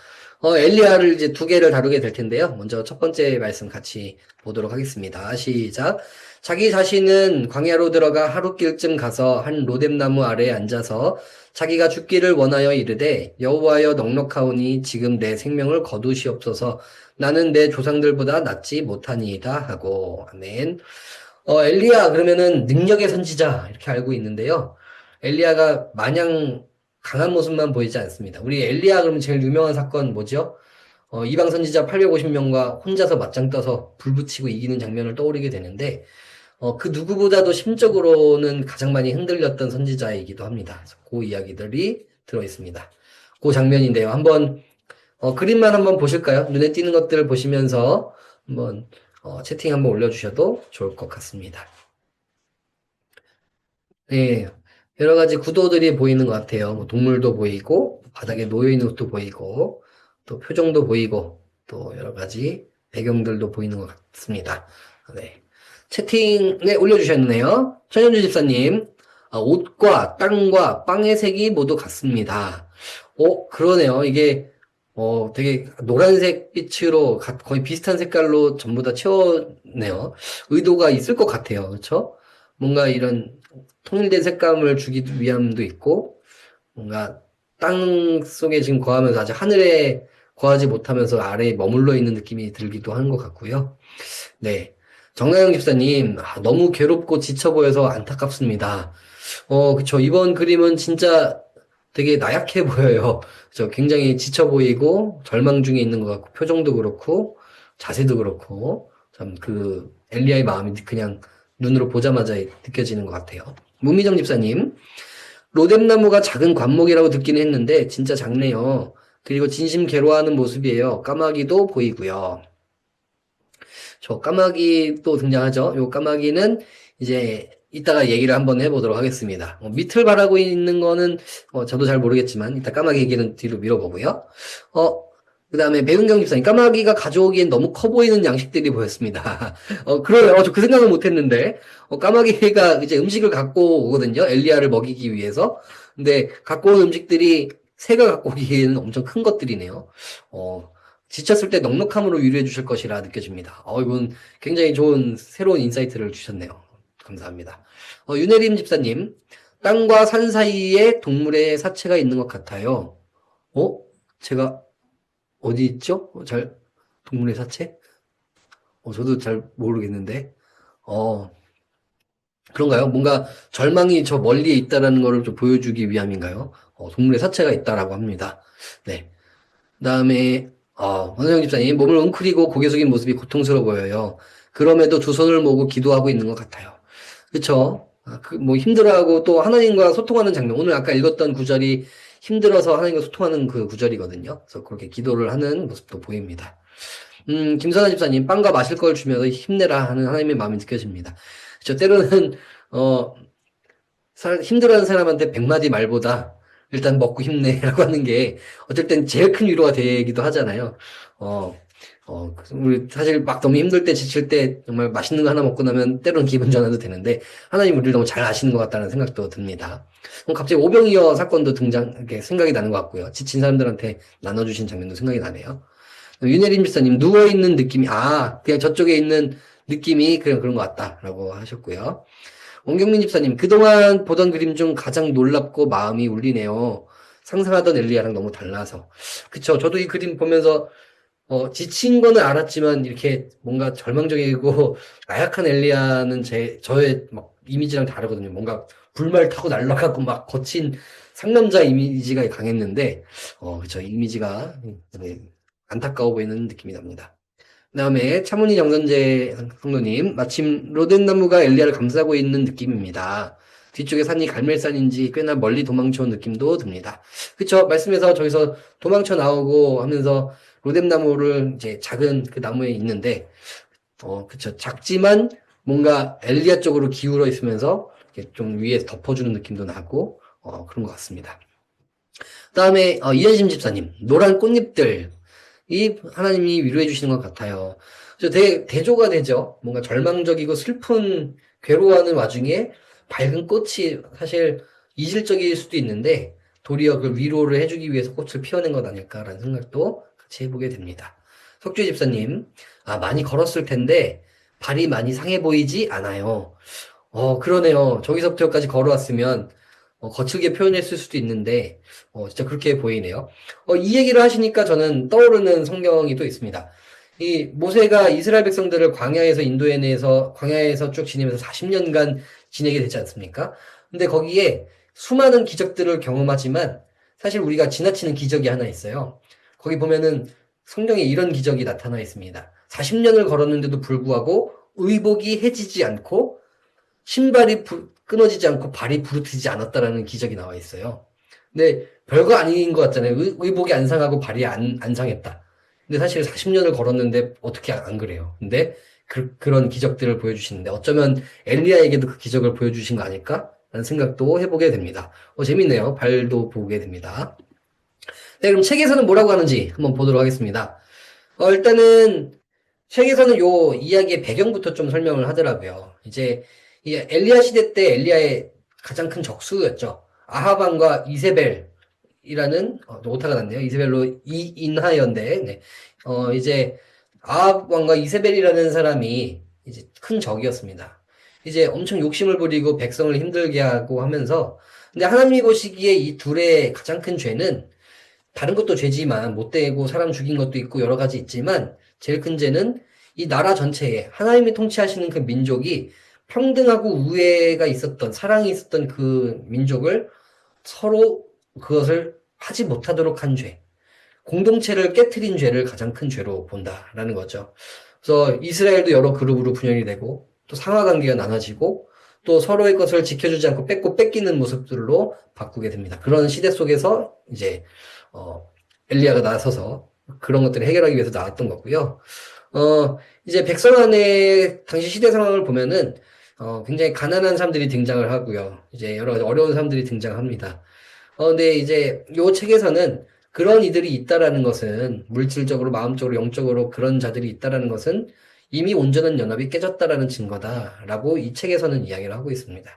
엘리야를 이제 두 개를 다루게 될 텐데요. 먼저 첫 번째 말씀 같이 보도록 하겠습니다. 시작. 자기 자신은 광야로 들어가 하룻길쯤 가서 한 로뎀나무 아래에 앉아서 자기가 죽기를 원하여 이르되 여호와여 넉넉하오니 지금 내 생명을 거두시옵소서. 나는 내 조상들보다 낫지 못하니이다 하고. 아멘. 엘리야 그러면은 능력의 선지자 이렇게 알고 있는데요. 엘리야가 마냥 강한 모습만 보이지 않습니다. 우리 엘리야 그러면 제일 유명한 사건 뭐죠? 이방 선지자 850명과 혼자서 맞짱 떠서 불 붙이고 이기는 장면을 떠올리게 되는데 그 누구보다도 심적으로는 가장 많이 흔들렸던 선지자이기도 합니다. 그래서 그 이야기들이 들어 있습니다. 그 장면인데요. 한번 그림만 한번 보실까요? 눈에 띄는 것들을 보시면서 한번 채팅 한번 올려주셔도 좋을 것 같습니다. 네, 여러 가지 구도들이 보이는 것 같아요. 뭐 동물도 보이고, 바닥에 놓여있는 것도 보이고, 또 표정도 보이고, 또 여러 가지 배경들도 보이는 것 같습니다. 네. 채팅에 올려주셨네요. 천현주 집사님, 옷과 땅과 빵의 색이 모두 같습니다. 그러네요. 이게, 되게 노란색 빛으로 거의 비슷한 색깔로 전부 다 채웠네요. 의도가 있을 것 같아요. 그렇죠? 뭔가 이런 통일된 색감을 주기 위함도 있고, 뭔가 땅 속에 지금 거하면서 아직 하늘에 거하지 못하면서 아래에 머물러 있는 느낌이 들기도 하는 것 같고요. 네. 정나영 집사님, 너무 괴롭고 지쳐 보여서 안타깝습니다. 그쵸. 이번 그림은 진짜 되게 나약해 보여요. 그쵸. 굉장히 지쳐 보이고, 절망 중에 있는 것 같고, 표정도 그렇고, 자세도 그렇고, 참 엘리야의 마음이 그냥 눈으로 보자마자 느껴지는 것 같아요. 문미정 집사님, 로뎀나무가 작은 관목이라고 듣기는 했는데 진짜 작네요. 그리고 진심 괴로워하는 모습이에요. 까마귀도 보이고요. 저 까마귀도 등장하죠. 요 까마귀는 이제 이따가 얘기를 한번 해보도록 하겠습니다. 밑을 바라고 있는 거는 저도 잘 모르겠지만 이따 까마귀 얘기는 뒤로 밀어보고요. 그 다음에 배은경 집사님, 까마귀가 가져오기엔 너무 커 보이는 양식들이 보였습니다. 그러네요. 저 그 생각은 못 했는데, 까마귀가 이제 음식을 갖고 오거든요. 엘리야를 먹이기 위해서. 근데 갖고 온 음식들이 새가 갖고 오기에는 엄청 큰 것들이네요. 지쳤을 때 넉넉함으로 위로해 주실 것이라 느껴집니다. 이건 굉장히 좋은 새로운 인사이트를 주셨네요. 감사합니다. 윤혜림 집사님, 땅과 산 사이에 동물의 사체가 있는 것 같아요. 제가 어디 있죠? 동물의 사체? 저도 잘 모르겠는데. 그런가요? 뭔가 절망이 저 멀리에 있다라는 거를 좀 보여주기 위함인가요? 동물의 사체가 있다라고 합니다. 네. 그 다음에, 원서영 집사님, 몸을 웅크리고 고개 숙인 모습이 고통스러워 보여요. 그럼에도 두 손을 모으고 기도하고 있는 것 같아요. 그쵸? 뭐 힘들어하고 또 하나님과 소통하는 장면. 오늘 아까 읽었던 구절이 힘들어서 하나님과 소통하는 그 구절이거든요. 그래서 그렇게 기도를 하는 모습도 보입니다. 김선아 집사님, 빵과 마실 걸 주면서 힘내라 하는 하나님의 마음이 느껴집니다. 그쵸? 때로는, 힘들어하는 사람한테 100마디 말보다 일단 먹고 힘내라고 하는 게 어쩔 땐 제일 큰 위로가 되기도 하잖아요. 우리 사실 막 너무 힘들 때 지칠 때 정말 맛있는 거 하나 먹고 나면 때로는 기분 전환도 되는데 하나님 우리를 너무 잘 아시는 것 같다는 생각도 듭니다. 그럼 갑자기 오병이어 사건도 이렇게 생각이 나는 것 같고요. 지친 사람들한테 나눠주신 장면도 생각이 나네요. 윤혜림 집사님, 누워있는 느낌이, 그냥 저쪽에 있는 느낌이 그런 것 같다라고 하셨고요. 원경민 집사님, 그동안 보던 그림 중 가장 놀랍고 마음이 울리네요. 상상하던 엘리야랑 너무 달라서. 그쵸. 저도 이 그림 보면서, 지친 거는 알았지만, 이렇게 뭔가 절망적이고, 나약한 엘리야는 저의 막 이미지랑 다르거든요. 뭔가 불말 타고 날아가고 막 거친 상남자 이미지가 강했는데, 그쵸. 이미지가 안타까워 보이는 느낌이 납니다. 그 다음에 차문희 정선재 성도님, 마침 로덴나무가 엘리야를 감싸고 있는 느낌입니다. 뒤쪽에 산이 갈멜산인지 꽤나 멀리 도망쳐온 느낌도 듭니다. 그쵸? 말씀에서 저기서 도망쳐 나오고 하면서 로뎀나무를 이제 작은 그 나무에 있는데, 그쵸. 작지만 뭔가 엘리야 쪽으로 기울어 있으면서 이렇게 좀 위에서 덮어주는 느낌도 나고, 그런 것 같습니다. 그 다음에, 이현심 집사님, 노란 꽃잎들, 이 하나님이 위로해 주시는 것 같아요. 그래서 되게 대조가 되죠. 뭔가 절망적이고 슬픈, 괴로워하는 와중에 밝은 꽃이 사실 이질적일 수도 있는데, 도리어 그 위로를 해주기 위해서 꽃을 피워낸 것 아닐까라는 생각도 같이 해보게 됩니다. 석주희 집사님, 많이 걸었을 텐데, 발이 많이 상해 보이지 않아요. 그러네요. 저기서부터 여기까지 걸어왔으면, 거칠게 표현했을 수도 있는데, 진짜 그렇게 보이네요. 이 얘기를 하시니까 저는 떠오르는 성경이 또 있습니다. 이 모세가 이스라엘 백성들을 광야에서 쭉 지내면서 40년간 지내게 되지 않습니까? 근데 거기에 수많은 기적들을 경험하지만, 사실 우리가 지나치는 기적이 하나 있어요. 거기 보면은 성경에 이런 기적이 나타나 있습니다. 40년을 걸었는데도 불구하고 의복이 해지지 않고 신발이 끊어지지 않고 발이 부르트지 않았다라는 기적이 나와 있어요. 근데 별거 아닌 것 같잖아요. 의복이 안 상하고 발이 안 상했다. 근데 사실 40년을 걸었는데 어떻게 안 그래요. 근데 그런 기적들을 보여주시는데 어쩌면 엘리야에게도 그 기적을 보여주신 거 아닐까? 라는 생각도 해보게 됩니다. 재밌네요. 발도 보게 됩니다. 네, 그럼 책에서는 뭐라고 하는지 한번 보도록 하겠습니다. 일단은 책에서는 요 이야기의 배경부터 좀 설명을 하더라고요. 이제 이 엘리야 시대 때 엘리야의 가장 큰 적수였죠. 아합 왕과 이세벨이라는 오타가 났네요. 이세벨로 이인하여인데 네. 이제 아합 왕과 이세벨이라는 사람이 이제 큰 적이었습니다. 이제 엄청 욕심을 부리고 백성을 힘들게 하고 하면서 근데 하나님이 보시기에 이 둘의 가장 큰 죄는 다른 것도 죄지만 못되고 사람 죽인 것도 있고 여러 가지 있지만 제일 큰 죄는 이 나라 전체에 하나님이 통치하시는 그 민족이 평등하고 우애가 있었던 사랑이 있었던 그 민족을 서로 그것을 하지 못하도록 한 죄. 공동체를 깨트린 죄를 가장 큰 죄로 본다라는 거죠. 그래서 이스라엘도 여러 그룹으로 분열이 되고 또 상하 관계가 나눠지고 또 서로의 것을 지켜주지 않고 뺏고 뺏기는 모습들로 바꾸게 됩니다. 그런 시대 속에서 이제 엘리야가 나서서 그런 것들을 해결하기 위해서 나왔던 거고요. 이제 백성안의 당시 시대 상황을 보면은 굉장히 가난한 사람들이 등장을 하고요. 이제 여러 가지 어려운 사람들이 등장합니다. 근데 이제 요 책에서는 그런 이들이 있다라는 것은 물질적으로, 마음적으로, 영적으로 그런 자들이 있다라는 것은 이미 온전한 연합이 깨졌다라는 증거다라고 이 책에서는 이야기를 하고 있습니다.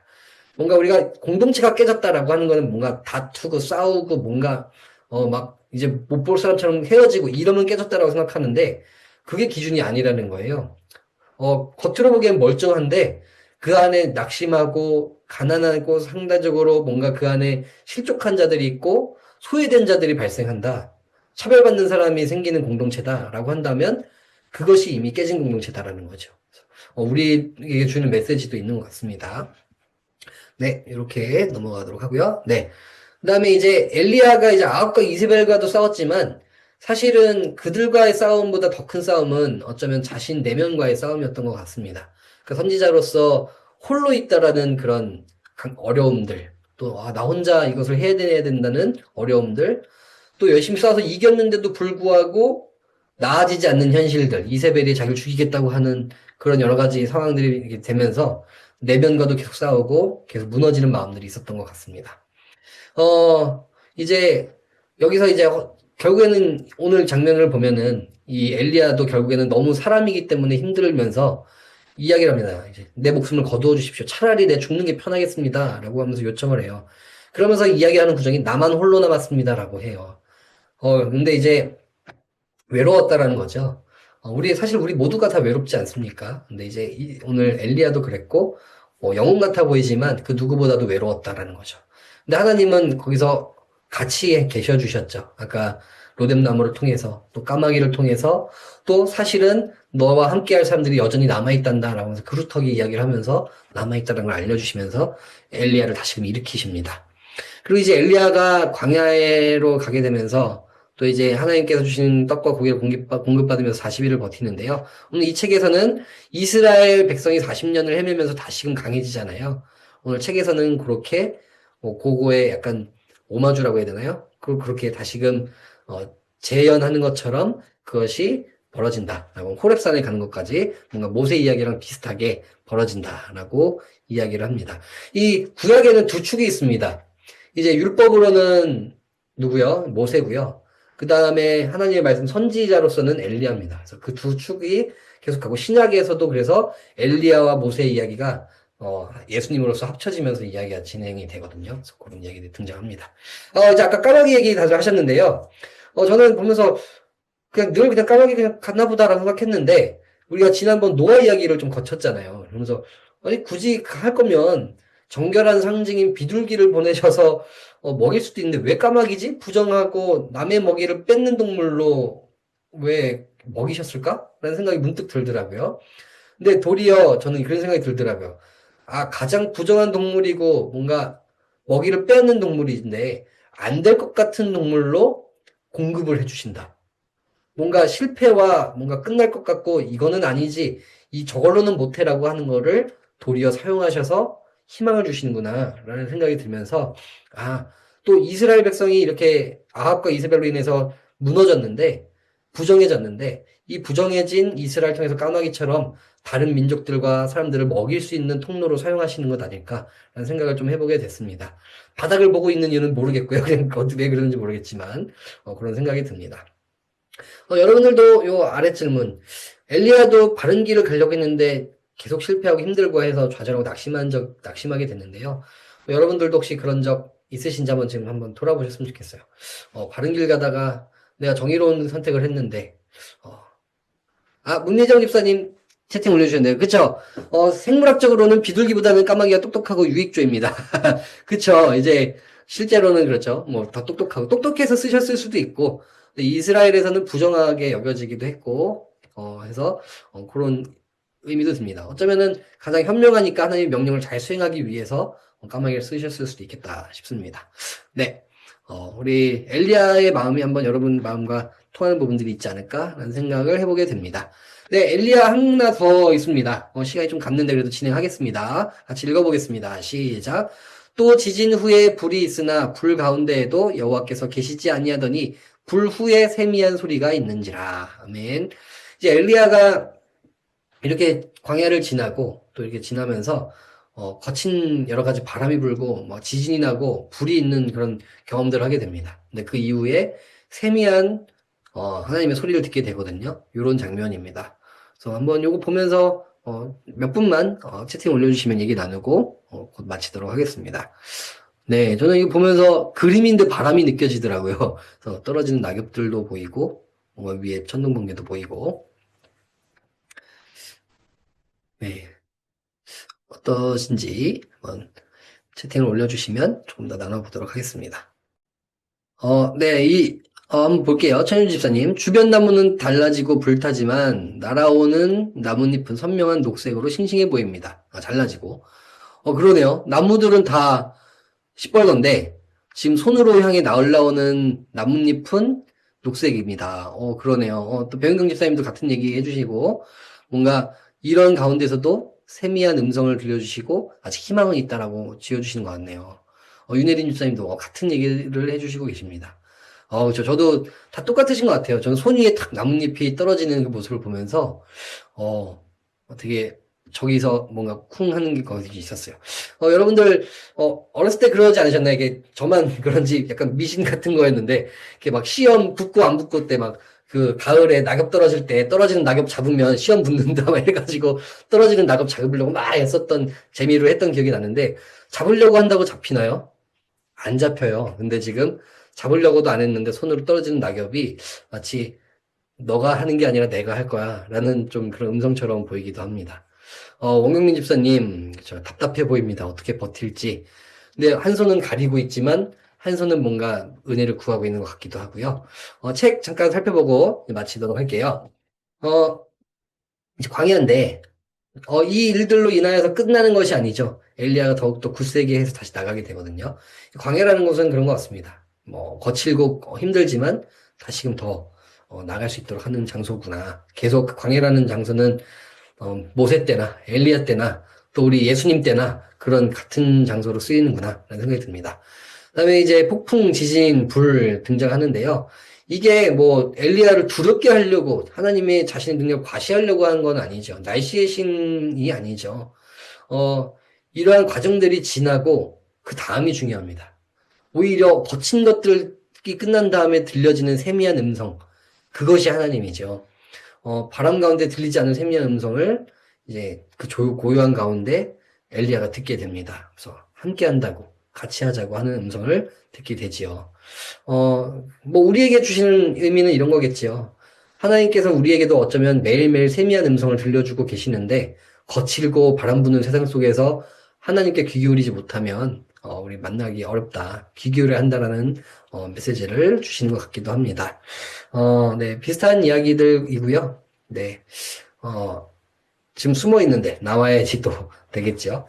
뭔가 우리가 공동체가 깨졌다라고 하는 거는 뭔가 다투고 싸우고 뭔가 막 이제 못 볼 사람처럼 헤어지고 이러면 깨졌다라고 생각하는데 그게 기준이 아니라는 거예요. 겉으로 보기엔 멀쩡한데 그 안에 낙심하고 가난하고 상대적으로 뭔가 그 안에 실족한 자들이 있고 소외된 자들이 발생한다. 차별받는 사람이 생기는 공동체다라고 한다면 그것이 이미 깨진 공동체다라는 거죠. 우리에게 주는 메시지도 있는 것 같습니다. 네, 이렇게 넘어가도록 하고요. 네. 그 다음에 이제 엘리야가 이제 아합과 이세벨과도 싸웠지만 사실은 그들과의 싸움보다 더 큰 싸움은 어쩌면 자신 내면과의 싸움이었던 것 같습니다. 그 선지자로서 홀로 있다라는 그런 어려움들, 또, 나 혼자 이것을 해야 된다는 어려움들, 또 열심히 싸워서 이겼는데도 불구하고 나아지지 않는 현실들, 이세벨이 자기를 죽이겠다고 하는 그런 여러 가지 상황들이 되면서 내면과도 계속 싸우고 계속 무너지는 마음들이 있었던 것 같습니다. 이제 여기서 이제 결국에는 오늘 장면을 보면은 이 엘리야도 결국에는 너무 사람이기 때문에 힘들면서 이야기를 합니다. 이제 내 목숨을 거두어 주십시오. 차라리 내 죽는 게 편하겠습니다. 라고 하면서 요청을 해요. 그러면서 이야기하는 구정이 나만 홀로 남았습니다. 라고 해요. 근데 이제 외로웠다라는 거죠. 사실 우리 모두가 다 외롭지 않습니까? 근데 이제 오늘 엘리야도 그랬고, 영웅 같아 보이지만 그 누구보다도 외로웠다라는 거죠. 근데 하나님은 거기서 같이 계셔 주셨죠. 아까 로뎀나무를 통해서, 또 까마귀를 통해서, 또 사실은 너와 함께 할 사람들이 여전히 남아있단다라고 하면서 그루터기 이야기를 하면서 남아있다는 걸 알려주시면서 엘리야를 다시금 일으키십니다. 그리고 이제 엘리야가 광야로 가게 되면서 또 이제 하나님께서 주신 떡과 고기를 공급받으면서 40일을 버티는데요. 오늘 이 책에서는 이스라엘 백성이 40년을 헤매면서 다시금 강해지잖아요. 오늘 책에서는 그렇게 고고의 약간 오마주라고 해야 되나요? 그렇게 다시금 재현하는 것처럼 그것이 벌어진다라고 호렙산에 가는 것까지 뭔가 모세 이야기랑 비슷하게 벌어진다라고 이야기를 합니다. 이 구약에는 두 축이 있습니다. 이제 율법으로는 누구요? 모세고요. 그 다음에 하나님의 말씀 선지자로서는 엘리야입니다. 그래서 그 두 축이 계속 가고 신약에서도 그래서 엘리야와 모세 이야기가 예수님으로서 합쳐지면서 이야기가 진행이 되거든요. 그래서 그런 이야기들이 등장합니다. 이제 아까 까마귀 얘기 다들 하셨는데요. 저는 보면서 그냥 까마귀 그냥 갔나 보다라고 생각했는데, 우리가 지난번 노아 이야기를 좀 거쳤잖아요. 그러면서, 아니, 굳이 할 거면 정결한 상징인 비둘기를 보내셔서 먹일 수도 있는데 왜 까마귀지? 부정하고 남의 먹이를 뺏는 동물로 왜 먹이셨을까? 라는 생각이 문득 들더라고요. 근데 도리어 저는 그런 생각이 들더라고요. 가장 부정한 동물이고 뭔가 먹이를 빼앗는 동물인데 안 될 것 같은 동물로 공급을 해주신다. 뭔가 실패와 뭔가 끝날 것 같고 이거는 아니지, 저걸로는 못해라고 하는 거를 도리어 사용하셔서 희망을 주시는구나 라는 생각이 들면서, 또 이스라엘 백성이 이렇게 아합과 이세벨로 인해서 무너졌는데, 부정해졌는데, 이 부정해진 이스라엘 통해서 까마귀처럼 다른 민족들과 사람들을 먹일 수 있는 통로로 사용하시는 것 아닐까라는 생각을 좀 해보게 됐습니다. 바닥을 보고 있는 이유는 모르겠고요. 그냥 왜 그러는지 모르겠지만 그런 생각이 듭니다. 여러분들도 요 아래 질문, 엘리야도 바른 길을 가려고 했는데 계속 실패하고 힘들고 해서 좌절하고 낙심하게 됐는데요. 여러분들도 혹시 그런 적 있으신지 한번 지금 한번 돌아보셨으면 좋겠어요. 바른 길 가다가 내가 정의로운 선택을 했는데, 문예정 집사님 채팅 올려주셨네요. 그쵸? 생물학적으로는 비둘기보다는 까마귀가 똑똑하고 유익조입니다. 그쵸? 이제 실제로는 그렇죠. 뭐 더 똑똑해서 쓰셨을 수도 있고, 이스라엘에서는 부정하게 여겨지기도 했고, 해서 그런 의미도 듭니다. 어쩌면은 가장 현명하니까 하나님의 명령을 잘 수행하기 위해서 까마귀를 쓰셨을 수도 있겠다 싶습니다. 네. 우리 엘리야의 마음이 한번 여러분 마음과 통하는 부분들이 있지 않을까라는 생각을 해보게 됩니다. 네, 엘리야 하나 더 있습니다. 시간이 좀 갔는데 그래도 진행하겠습니다. 같이 읽어보겠습니다. 시작. 또 지진 후에 불이 있으나 불 가운데에도 여호와께서 계시지 아니하더니 불 후에 세미한 소리가 있는지라. 아멘. 이제 엘리야가 이렇게 광야를 지나고 또 이렇게 지나면서 거친 여러 가지 바람이 불고 막 지진이 나고 불이 있는 그런 경험들을 하게 됩니다. 근데 그 이후에 세미한 하나님의 소리를 듣게 되거든요. 이런 장면입니다. 그래서 한번 요거 보면서 몇 분만 채팅 올려주시면 얘기 나누고 곧 마치도록 하겠습니다. 네, 저는 이거 보면서 그림인데 바람이 느껴지더라고요. 그래서 떨어지는 낙엽들도 보이고 위에 천둥 번개도 보이고. 네, 어떠신지 한번 채팅을 올려주시면 조금 더 나눠보도록 하겠습니다. 네, 한번 볼게요. 천윤 집사님. 주변 나무는 달라지고 불타지만 날아오는 나뭇잎은 선명한 녹색으로 싱싱해 보입니다. 잘라지고. 그러네요. 나무들은 다 시뻘건데 지금 손으로 향해 올라오는 나뭇잎은 녹색입니다. 그러네요. 또 배은경 집사님도 같은 얘기 해주시고 뭔가 이런 가운데서도 세미한 음성을 들려주시고 아직 희망은 있다라고 지어주시는 것 같네요. 윤혜린 집사님도 같은 얘기를 해주시고 계십니다. 저도 다 똑같으신 것 같아요. 저는 손 위에 탁 나뭇잎이 떨어지는 그 모습을 보면서 되게 저기서 뭔가 쿵 하는 게 거기 있었어요. 여러분들 어렸을 때 그러지 않으셨나요? 이게 저만 그런지 약간 미신 같은 거였는데 이렇게 막 시험 붙고 안 붙고 때 막 그 가을에 낙엽 떨어질 때 떨어지는 낙엽 잡으면 시험 붙는다 막 이래가지고 떨어지는 낙엽 잡으려고 막 했었던 재미로 했던 기억이 나는데 잡으려고 한다고 잡히나요? 안 잡혀요. 근데 지금 잡으려고도 안 했는데 손으로 떨어지는 낙엽이 마치 너가 하는 게 아니라 내가 할 거야 라는 좀 그런 음성처럼 보이기도 합니다. 원경민 집사님, 답답해 보입니다. 어떻게 버틸지. 근데 한 손은 가리고 있지만 한 손은 뭔가 은혜를 구하고 있는 것 같기도 하고요. 책 잠깐 살펴보고 마치도록 할게요. 이제 광야인데 이 일들로 인하여서 끝나는 것이 아니죠. 엘리야가 더욱더 굳세게 해서 다시 나가게 되거든요. 광야라는 곳은 그런 것 같습니다. 거칠고 힘들지만 다시금 더 나갈 수 있도록 하는 장소구나. 계속 광야라는 장소는 모세 때나 엘리야 때나 또 우리 예수님 때나 그런 같은 장소로 쓰이는구나 라는 생각이 듭니다. 그다음에 이제 폭풍, 지진, 불 등장하는데요. 이게 뭐 엘리야를 두렵게 하려고 하나님의 자신의 능력을 과시하려고 하는 건 아니죠. 날씨의 신이 아니죠. 이러한 과정들이 지나고 그 다음이 중요합니다. 오히려 거친 것들이 끝난 다음에 들려지는 세미한 음성, 그것이 하나님이죠. 바람 가운데 들리지 않는 세미한 음성을 이제 그 고요한 가운데 엘리야가 듣게 됩니다. 그래서 함께 한다고, 같이 하자고 하는 음성을 듣게 되지요. 뭐 우리에게 주시는 의미는 이런 거겠지요. 하나님께서 우리에게도 어쩌면 매일매일 세미한 음성을 들려주고 계시는데 거칠고 바람 부는 세상 속에서 하나님께 귀 기울이지 못하면 우리 만나기 어렵다. 귀 기울여야 한다라는 메시지를 주시는 것 같기도 합니다. 네, 비슷한 이야기들이고요. 네, 지금 숨어 있는데 나와야지 또 되겠죠.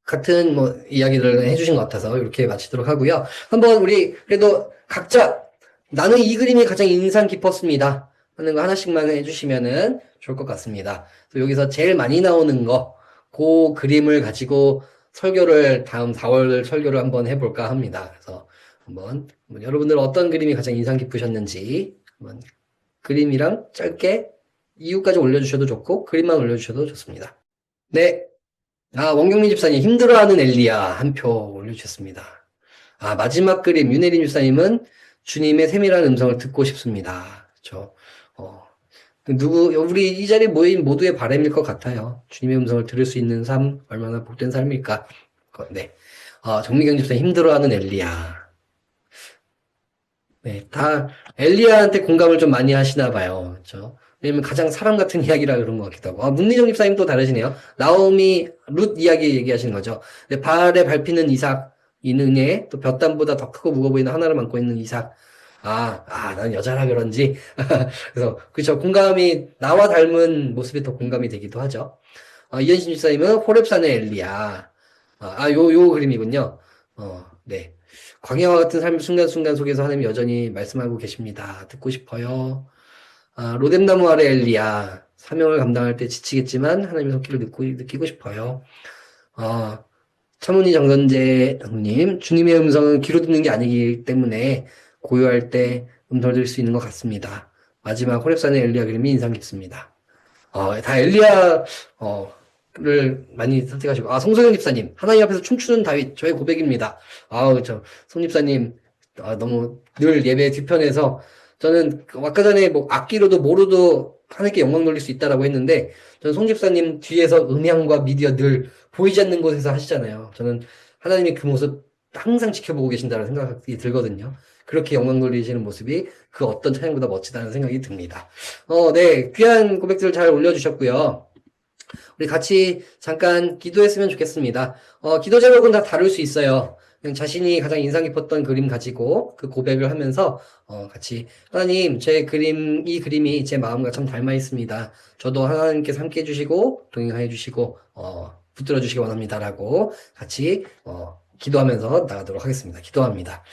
같은 뭐 이야기를 해주신 것 같아서 이렇게 마치도록 하고요. 한번 우리 그래도 각자 나는 이 그림이 가장 인상 깊었습니다 하는 거 하나씩만 해주시면은 좋을 것 같습니다. 그래서 여기서 제일 많이 나오는 거, 그 그림을 가지고 설교를 다음 4월 설교를 한번 해볼까 합니다. 그래서 한번 여러분들 어떤 그림이 가장 인상 깊으셨는지 한번 그림이랑 짧게 이유까지 올려주셔도 좋고 그림만 올려주셔도 좋습니다. 네. 원경민 집사님, 힘들어하는 엘리야, 한 표 올려주셨습니다. 마지막 그림, 윤혜린 집사님은 주님의 세밀한 음성을 듣고 싶습니다. 그쵸. 우리 이 자리에 모인 모두의 바람일 것 같아요. 주님의 음성을 들을 수 있는 삶, 얼마나 복된 삶일까. 네. 정미경 집사님, 힘들어하는 엘리야. 네, 다 엘리야한테 공감을 좀 많이 하시나 봐요. 그렇죠? 왜냐면 가장 사람 같은 이야기라 그런 것 같기도 하고. 문리정 집사님 또 다르시네요. 나오미 룻 이야기 얘기하시는 거죠. 네, 발에 밟히는 이삭, 이 능에 또 볕담보다 더 크고 무거워 보이는 하나를 안고 있는 이삭. 난 여자라 그런지. 그래서 그렇죠. 공감이 나와 닮은 모습이 더 공감이 되기도 하죠. 이현신 집사님은 호렙산의 엘리야. 요 그림이군요. 네. 광야와 같은 삶의 순간순간 속에서 하나님 여전히 말씀하고 계십니다. 듣고 싶어요. 로뎀나무 아래 엘리야. 사명을 감당할 때 지치겠지만 하나님의 손길을 느끼고 싶어요. 차문희 정선재님, 주님의 음성은 귀로 듣는 게 아니기 때문에 고요할 때 음성을 들을 수 있는 것 같습니다. 마지막 호렙산의 엘리야 그림이 인상 깊습니다. 다 엘리야를 많이 선택하시고, 송소영 집사님, 하나님 앞에서 춤추는 다윗, 저의 고백입니다. 송 집사님, 너무 늘 예배 뒤편에서 저는 아까 전에 뭐 악기로도 뭐로도 하나님께 영광 돌릴 수 있다라고 했는데, 저는 송 집사님 뒤에서 음향과 미디어 늘 보이지 않는 곳에서 하시잖아요. 저는 하나님의 그 모습 항상 지켜보고 계신다는 생각이 들거든요. 그렇게 영광 돌리시는 모습이 그 어떤 찬양보다 멋지다는 생각이 듭니다. 네. 귀한 고백들 잘 올려주셨고요. 우리 같이 잠깐 기도했으면 좋겠습니다. 기도 제목은 다 다를 수 있어요. 그냥 자신이 가장 인상 깊었던 그림 가지고 그 고백을 하면서 같이 하나님 이 그림이 제 마음과 참 닮아 있습니다. 저도 하나님께서 함께 해주시고 동행해 주시고 붙들어 주시기 원합니다라고 같이 기도하면서 나가도록 하겠습니다. 기도합니다.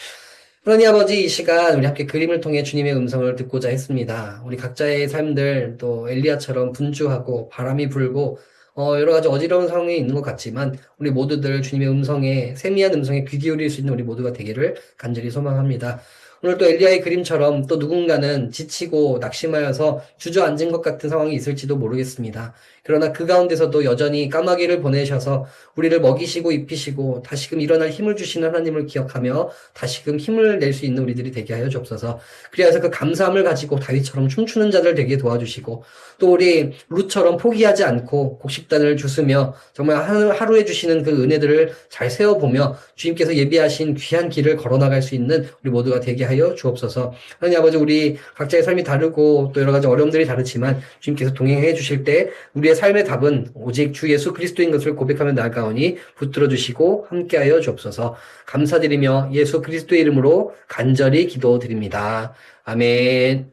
하나님 아버지, 이 시간 우리 함께 그림을 통해 주님의 음성을 듣고자 했습니다. 우리 각자의 삶들 또 엘리야처럼 분주하고 바람이 불고 여러 가지 어지러운 상황에 있는 것 같지만 우리 모두들 주님의 음성에 세미한 음성에 귀 기울일 수 있는 우리 모두가 되기를 간절히 소망합니다. 오늘 또 엘리야의 그림처럼 또 누군가는 지치고 낙심하여서 주저앉은 것 같은 상황이 있을지도 모르겠습니다. 그러나 그 가운데서도 여전히 까마귀를 보내셔서 우리를 먹이시고 입히시고 다시금 일어날 힘을 주시는 하나님을 기억하며 다시금 힘을 낼 수 있는 우리들이 되게 하여 주옵소서. 그래서 그 감사함을 가지고 다윗처럼 춤추는 자들 되게 도와주시고 또 우리 룻처럼 포기하지 않고 곡식단을 주스며 정말 하루에 주시는 그 은혜들을 잘 세워보며 주님께서 예비하신 귀한 길을 걸어나갈 수 있는 우리 모두가 되게 하여 주옵소서. 하나님 아버지, 우리 각자의 삶이 다르고 또 여러 가지 어려움들이 다르지만 주님께서 동행해 주실 때 우리의 삶의 답은 오직 주 예수 그리스도인 것을 고백하며 나아가오니 붙들어 주시고 함께하여 주옵소서. 감사드리며 예수 그리스도의 이름으로 간절히 기도드립니다. 아멘.